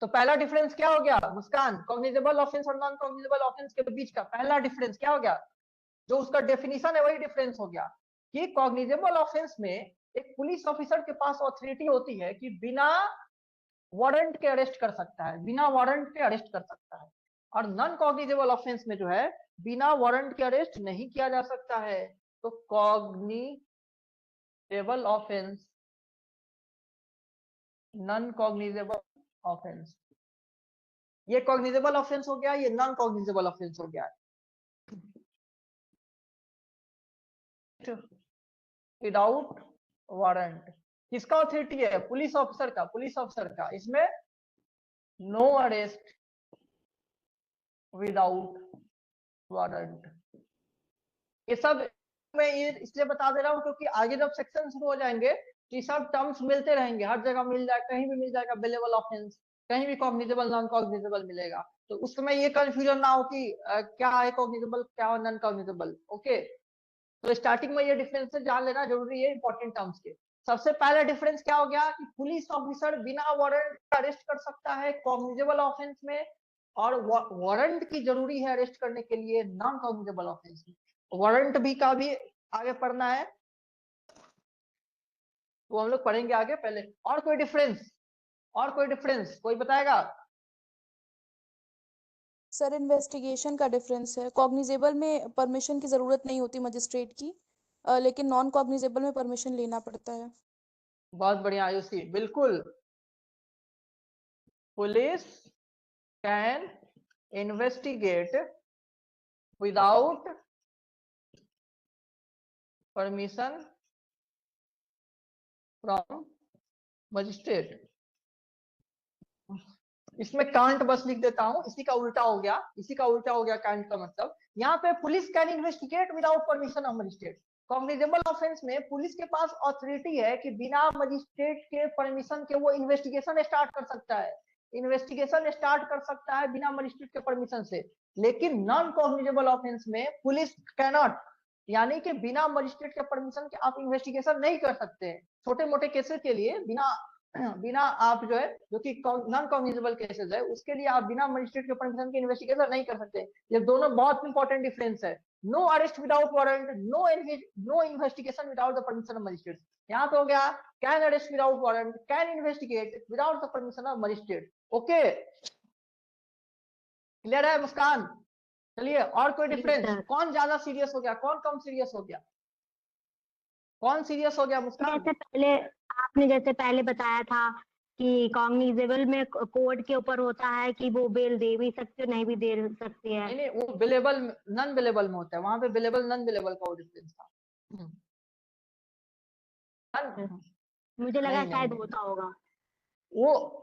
तो पहला डिफरेंस क्या हो गया मुस्कान, कॉग्निजेबल ऑफेंस और नॉन कॉग्निजेबल ऑफेंस के बीच का पहला डिफरेंस क्या हो गया? जो उसका डेफिनेशन है वही डिफरेंस हो गया कि कॉग्निजेबल ऑफेंस में एक पुलिस ऑफिसर के पास ऑथोरिटी होती है कि बिना वारंट के अरेस्ट कर सकता है, बिना वारंट के अरेस्ट कर सकता है, और नॉन कॉग्निजेबल ऑफेंस में जो है बिना वारंट के अरेस्ट नहीं किया जा सकता है। तो cognizable offence, non cognizable offence, ये कॉग्निजेबल ऑफेंस हो गया, ये नॉन कॉग्निजेबल ऑफेंस हो गया। विदाउट वारंट किसका ऑथोरिटी है? पुलिस ऑफिसर का, पुलिस ऑफिसर का। इसमें नो अरेस्ट विदाउट वारंट। ये सब मैं ये इसलिए बता दे रहा हूं क्योंकि आगे जब सेक्शन शुरू हो जाएंगे तो ये सब टर्म्स मिलते रहेंगे, हर जगह मिल जाएगा, कहीं भी मिल जाएगा बेलेबल ऑफेंस, कहीं भी कॉग्निजेबल नॉन कॉग्निजेबल मिलेगा, तो उस समय ये कंफ्यूजन ना हो कि क्या है कॉग्निजेबल क्या है नॉन कॉग्निजेबल। ओके, तो स्टार्टिंग में ये डिफरेंस जान लेना जरूरी है इंपॉर्टेंट टर्म्स के। सबसे पहला डिफरेंस क्या हो गया कि पुलिस ऑफिसर बिना वारंट अरेस्ट कर सकता है कॉग्निजेबल ऑफेंस में, और वारंट की जरूरी है अरेस्ट करने के लिए नॉन कॉग्निजेबल ऑफेंस में। वारंट भी का भी आगे पढ़ना है, तो हम लोग पढ़ेंगे आगे। पहले और कोई डिफरेंस, और कोई डिफरेंस कोई बताएगा? सर इन्वेस्टिगेशन का डिफरेंस है, कॉग्निजेबल में परमिशन की जरूरत नहीं होती मजिस्ट्रेट की, लेकिन नॉन कॉग्निजेबल में परमिशन लेना पड़ता है। बहुत बढ़िया आयुषी, बिल्कुल। Police can investigate without permission from magistrate. इसमें कांट बस लिख देता हूं, इसी का उल्टा हो गया, इसी का उल्टा हो गया कांट का मतलब। यहाँ पे police can investigate without permission of magistrate. Cognizable offence में पुलिस के पास ऑथोरिटी है कि बिना मजिस्ट्रेट के परमिशन के वो इन्वेस्टिगेशन स्टार्ट कर सकता है, इन्वेस्टिगेशन स्टार्ट कर सकता है बिना मजिस्ट्रेट के परमिशन से। लेकिन नॉन कॉग्निजेबल ऑफेंस में पुलिस कैनॉट, यानी कि बिना मजिस्ट्रेट के परमिशन के आप इन्वेस्टिगेशन नहीं कर सकते। छोटे मोटे केसेस के लिए बिना आप जो है जो कि नॉन कॉग्निजेबल केसेस है उसके लिए आप बिना मजिस्ट्रेट के परमिशन के इन्वेस्टिगेशन नहीं कर सकते। ये दोनों बहुत इंपॉर्टेंट डिफरेंस है। No arrest without warrant, no investigation without the permission of magistrate. यहाँ पे हो गया can arrest without warrant, can investigate without the permission of magistrate. Okay, clear है मुस्कान? चलिए, और कोई जी डिफरेंस? सर। कौन ज्यादा सीरियस हो गया, कौन कम सीरियस हो गया? कौन सीरियस हो गया मुस्कान? जैसे पहले बताया था कि कॉग्निजेबल में कोर्ट के ऊपर होता है कि वो बेल दे भी सकते हो, नहीं भी दे सकती है। नहीं, वो बिलेबल नॉन बिलेबल में होता है, वहां पे बिलेबल नॉन बिलेबल का वो डिफरेंस था। मुझे लगा नहीं, शायद नहीं। होता होगा। वो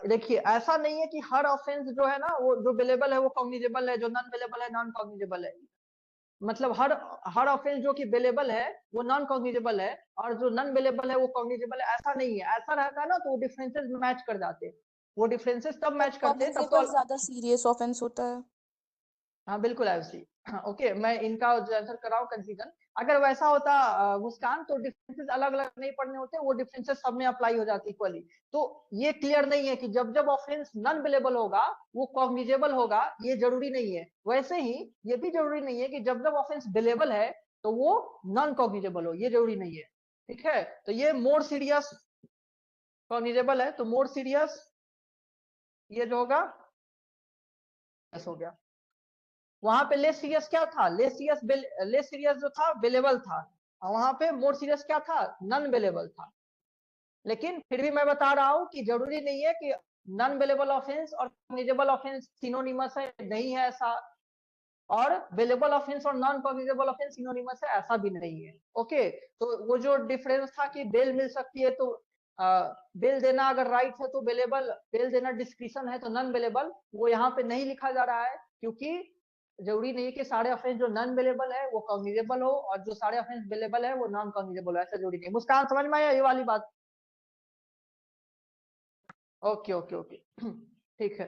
देखिए, ऐसा नहीं है कि हर ऑफेंस जो है ना, वो जो बिलेबल है वो कॉग्निजेबल है, जो नॉन बिलेबल है नॉन कॉग्निजेबल है। मतलब हर ऑफेंस जो कि बिलेबल है वो नॉन कॉग्निजेबल है, और जो नॉन बिलेबल है वो कॉग्निजेबल है, ऐसा नहीं है। ऐसा रहता है ना तो वो डिफरेंसेस मैच कर जाते हैं, वो डिफरेंसेस तब मैच करते हैं तब तो। कॉग्निजेबल ज्यादा सीरियस ऑफेंस होता है। हाँ बिल्कुल ऐसी। ओके, मैं इनका जो आंसर कर रहा हूँ कंफ्यूजन। अगर वैसा होता मुस्कान, तो डिफरेंसेस अलग अलग नहीं पढ़ने होते, वो डिफरेंसेस सब में अप्लाई हो जाती इक्वली। तो ये क्लियर नहीं है कि जब जब ऑफेंस नॉन बिलेबल होगा वो कॉग्निजेबल होगा, ये जरूरी नहीं है। वैसे ही ये भी जरूरी नहीं है कि जब जब ऑफेंस बिलेबल है तो वो नॉन कॉग्निजेबल हो, ये जरूरी नहीं है। ठीक है, तो ये मोर सीरियस कॉग्निजेबल है, तो मोर सीरियस ये जो होगा हो गया। वहां पे लेस सीरियस क्या था? लेस सीरियस जो था बिलेबल था, और वहां पे मोर सीरियस क्या था? नॉन बिलेबल था। लेकिन फिर भी मैं बता रहा हूं कि जरूरी नहीं है कि नॉन बिलेबल ऑफेंस और कॉग्निजेबल ऑफेंस सिनोनिमस है, नहीं है ऐसा। और बिलेबल ऑफेंस और नॉन कॉग्निजेबल ऑफेंस सिनोनिमस है, ऐसा भी नहीं है। ओके, तो वो जो डिफरेंस था कि बेल मिल सकती है तो बेल देना अगर राइट है तो बिलेबल, बेल देना डिस्क्रिशन है तो नॉन बिलेबल, वो यहाँ पे नहीं लिखा जा रहा है, क्योंकि जरूरी नहीं है कि सारे ऑफेंस जो नॉन बिलेबल है वो कॉग्निजेबल हो, और जो सारे ऑफेंस बिलेबल है वो नॉन कॉग्निजेबल हो, ऐसा जरूरी नहीं। मुस्कान समझ में आया ये वाली बात? ओके ओके ओके ठीक है,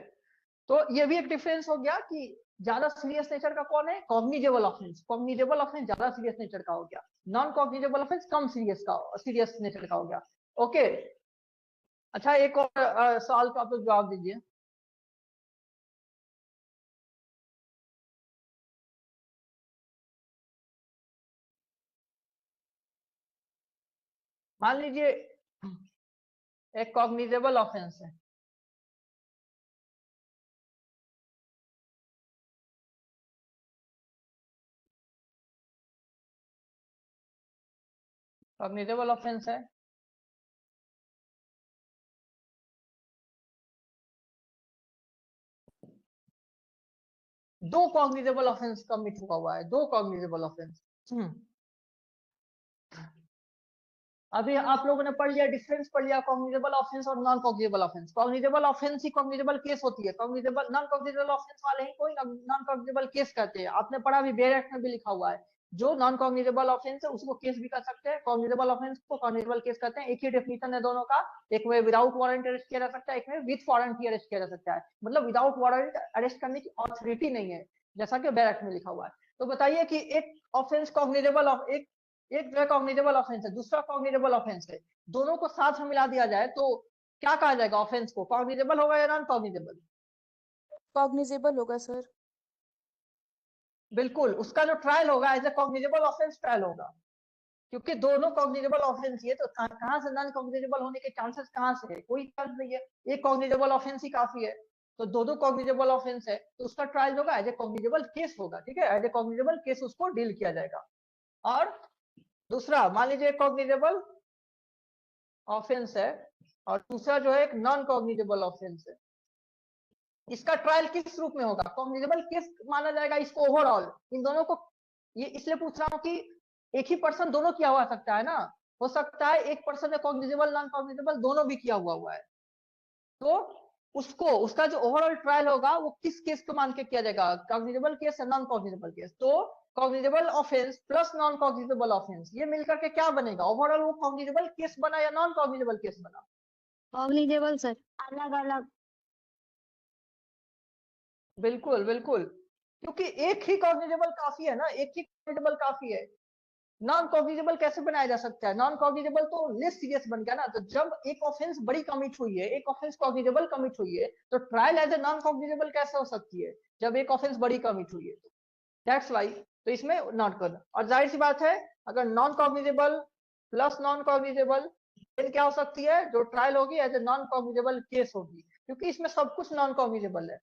तो ये भी एक डिफरेंस हो गया कि ज्यादा सीरियस नेचर का कौन है? Cognizable offence. कॉग्निजेबल ऑफेंस ज्यादा सीरियस नेचर का हो गया, नॉन कॉग्निजेबल ऑफेंस कम सीरियस नेचर का हो गया। ओके, अच्छा एक और सवाल का आप लोग जवाब दीजिए। मान लीजिए एक कॉग्निजेबल ऑफेंस है, कॉग्निजेबल ऑफेंस है, दो कॉग्निजेबल ऑफेंस कमिट हुआ है, दो कॉग्निजेबल ऑफेंस। अभी आप लोगों ने पढ़ लिया, डिफरेंस पढ़ लिया कॉग्निजेबल ऑफेंस और non cognizable offence. Cognizable offence ही कॉग्निजेबल केस होती है, कॉग्निजेबल नॉन कॉग्निजेबल ऑफेंस वाले ही कोई नॉन कॉग्निजेबल केस कहते हैं। आपने पढ़ा भी, बेयर एक्ट में भी लिखा हुआ है, जो नॉन कॉग्निजेबल ऑफेंस है उसको केस भी कर सकते हैं, कॉग्निजेबल ऑफेंस को कॉग्निजेबल केस कहते हैं। एक ही डेफिनेशन है दोनों का, एक में विदाउट वारंट अरेस्ट किया जा सकता है, एक में विद वारंट ही अरेस्ट किया जा सकता है। मतलब विदाउट वारंट अरेस्ट करने की ऑथोरिटी नहीं है, जैसा कि बेयर एक्ट में लिखा हुआ है। तो बताइए कि एक ऑफेंस कॉग्निजेबल, एक जो है कॉग्निजेबल ऑफेंस है, दूसरा कॉग्निजेबल ऑफेंस है, दोनों को साथ में मिला दिया जाए तो क्या कहा जाएगा? ऑफेंस को कॉग्निजेबल होगा या नॉन कॉग्निजेबल? कॉग्निजेबल होगा सर। बिल्कुल, उसका जो ट्रायल होगा as a cognizable offence trial होगा, क्योंकि दोनों कॉग्निजेबल ऑफेंस ही है, तो कहां से नॉन कॉग्निजेबल होने के चांसेस कहां से है? कोई चांस नहीं है, एक कॉग्निजेबल ऑफेंस ही काफी है। तो दो कॉग्निजेबल ऑफेंस है तो उसका ट्रायल होगा एज ए कॉग्निजेबल केस होगा। ठीक है, एज ए कॉग्निजेबल केस उसको डील किया जाएगा। और दूसरा, मान लीजिए कॉग्निजेबल ऑफेंस है और दूसरा जो है एक नॉन कॉग्निजेबल ऑफेंस है, इसका ट्रायल किस रूप में होगा? कॉग्निजेबल केस माना जाएगा इसको ओवरऑल, इन दोनों को। ये इसलिए पूछ रहा हूँ कि एक ही पर्सन दोनों किया हुआ सकता है ना, हो सकता है एक पर्सन ने कॉग्निजेबल नॉन कॉग्निजेबल दोनों भी किया हुआ है, तो उसको उसका जो ओवरऑल ट्रायल होगा वो किस केस को मान के किया जाएगा? कॉग्निजेबल केस या नॉन कॉग्निजेबल केस? तो cognizable offence plus non cognizable offence, ये मिलकर के क्या बनेगा? ओवरऑल वो कॉग्निजेबल केस बना या नॉन कॉग्निजेबल केस बना? Cognizable sir. अलग अलग। बिल्कुल बिल्कुल, क्योंकि एक ही कॉग्निजेबल काफी है ना, एक ही कॉग्निजेबल काफी है। नॉन कॉग्निजेबल कैसे बनाया जा सकता है? नॉन कॉग्निजेबल तो लेस सीरियस बन गया ना। तो जब एक ऑफेंस बड़ी कमिट हुई है, एक ऑफेंस कॉग्निजेबल कमिट हुई है, तो trial as a non cognizable कैसे हो सकती है जब एक ऑफेंस बड़ी कमिट हुई है? दैट्स व्हाई तो इसमें नॉट करना। और जाहिर सी बात है अगर non cognizable plus non cognizable then क्या हो सकती है, जो ट्रायल होगी as a non cognizable case होगी, क्योंकि इसमें सब कुछ नॉन कॉग्निजेबल है।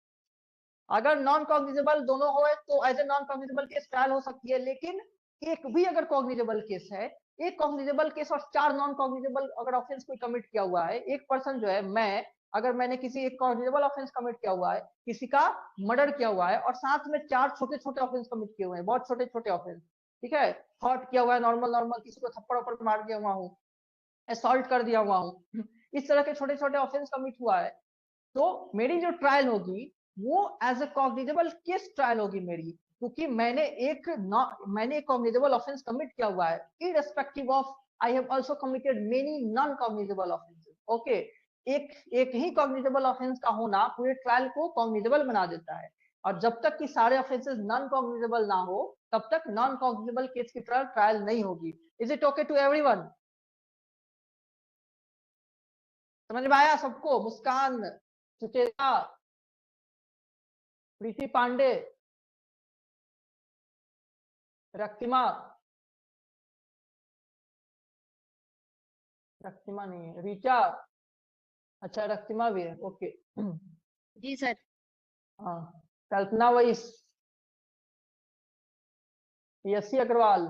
अगर नॉन कॉग्निजेबल दोनों हो तो as a non cognizable case trial हो सकती है, लेकिन एक भी अगर कॉग्निजेबल केस है, एक कॉग्निजेबल केस और 4 नॉन कॉग्निजेबल अगर ऑफेंस कोई कमिट किया हुआ है, एक पर्सन जो है, मैं अगर मैंने किसी एक कॉग्निजेबल ऑफेंस कमिट किया हुआ है, किसी का मर्डर किया हुआ है और साथ में 4 छोटे छोटे ऑफेंस कमिट किए हुए हैं, बहुत छोटे छोटे ऑफेंस, ठीक है, हॉट किया हुआ है, नॉर्मल नॉर्मल किसी को थप्पड़ वप्पड़ मार दिया हुआ हूँ, असॉल्ट कर दिया हुआ हूँ, इस तरह के छोटे छोटे ऑफेंस कमिट हुआ है, तो मेरी जो ट्रायल होगी वो as a cognizable case trial होगी मेरी, क्योंकि मैंने एक कॉग्निजेबल ऑफेंस कमिट किया हुआ है, irrespective of I have also committed many non cognizable offences. Okay, एक ही कॉग्निजेबल ऑफेंस का होना पूरे ट्रायल को कॉग्निजेबल बना देता है, और जब तक कि सारे ऑफेंसेस नॉन कॉग्निजेबल ना हो तब तक नॉन कॉग्निजेबल केस की ट्रायल नहीं होगी। Is it okay to everyone? समझ में आया सबको? मुस्कान, सुचेता, प्रीति पांडे, रक्तिमा, रक्तिमा नहीं है, रीचा, अच्छा रक्तिमा भी है, ओके। जी सर। हाँ, कल्पना वैस, यसी अग्रवाल,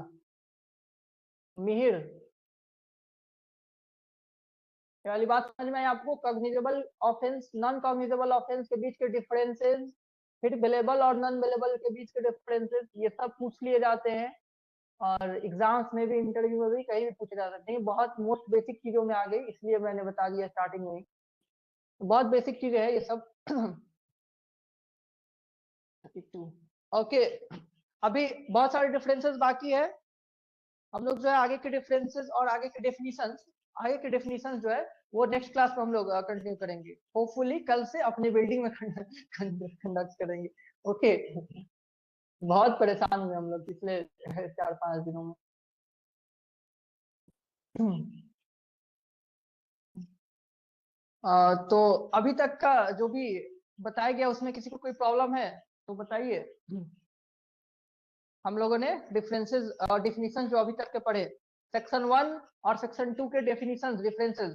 मिहिर, ये वाली बात समझ में आई आपको? Cognizable offence non cognizable offence के बीच के डिफरेंसेस, फिर बेलेबल और नॉन बेलेबल के बीच के डिफरेंसेस, ये सब पूछ लिए जाते हैं और एग्जाम्स में भी, इंटरव्यू में भी, कहीं भी पूछे जा सकते हैं। बहुत मोस्ट बेसिक चीजों में आ गई, इसलिए मैंने बता दिया स्टार्टिंग में, बहुत बेसिक चीजें है ये सब। ओके, अभी बहुत सारे डिफरेंसेस बाकी है, हम लोग जो है आगे के डिफरेंसेस और आगे के डेफिनेशंस जो है वो नेक्स्ट क्लास में हम लोग कंटिन्यू करेंगे, होपफुली कल से अपनी बिल्डिंग में कंडक्ट करेंगे। ओके, बहुत परेशान हुए हम लोग पिछले 4-5 दिनों में। तो अभी तक का जो भी बताया गया उसमें किसी को कोई प्रॉब्लम है तो बताइए। हम लोगों ने डिफरेंसेस और डिफिनीशन जो अभी तक के पढ़े, सेक्शन 1 और सेक्शन 2 के डेफिनेशन डिफरेंसेस,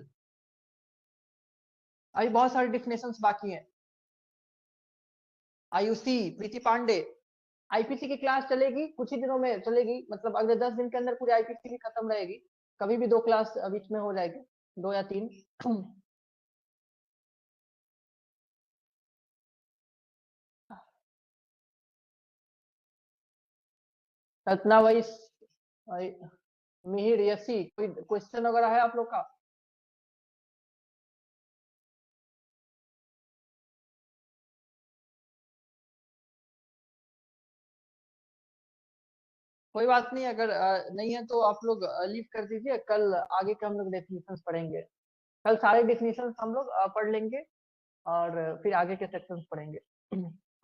अभी बहुत सारे डिफिनेशंस बाकी हैं। आयुषी, प्रीति पांडे, आईपीसी की क्लास चलेगी कुछ ही दिनों में चलेगी, मतलब अगले 10 दिन के अंदर पूरी आईपीसी की खत्म रहेगी, कभी भी 2 क्लास बीच में हो जाएगी, 2 या 3। कल्पना वैस, मिहिर, यसी, कोई क्वेश्चन वगैरह है आप लोग का? कोई बात नहीं, अगर नहीं है तो आप लोग लीव कर दीजिए, कल आगे के हम लोग डेफिनेशंस पढ़ेंगे, कल सारे डेफिनेशंस हम लोग पढ़ लेंगे और फिर आगे के सेक्शंस पढ़ेंगे।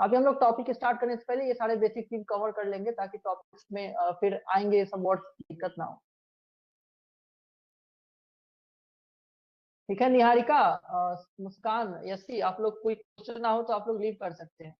अभी हम लोग टॉपिक स्टार्ट करने से पहले ये सारे बेसिक चीज कवर कर लेंगे ताकि टॉपिक्स में फिर आएंगे ये सब वर्ड्स दिक्कत ना हो। ठीक है निहारिका, मुस्कान, यसी, आप लोग कोई क्वेश्चन ना हो तो आप लोग लीव कर सकते हैं।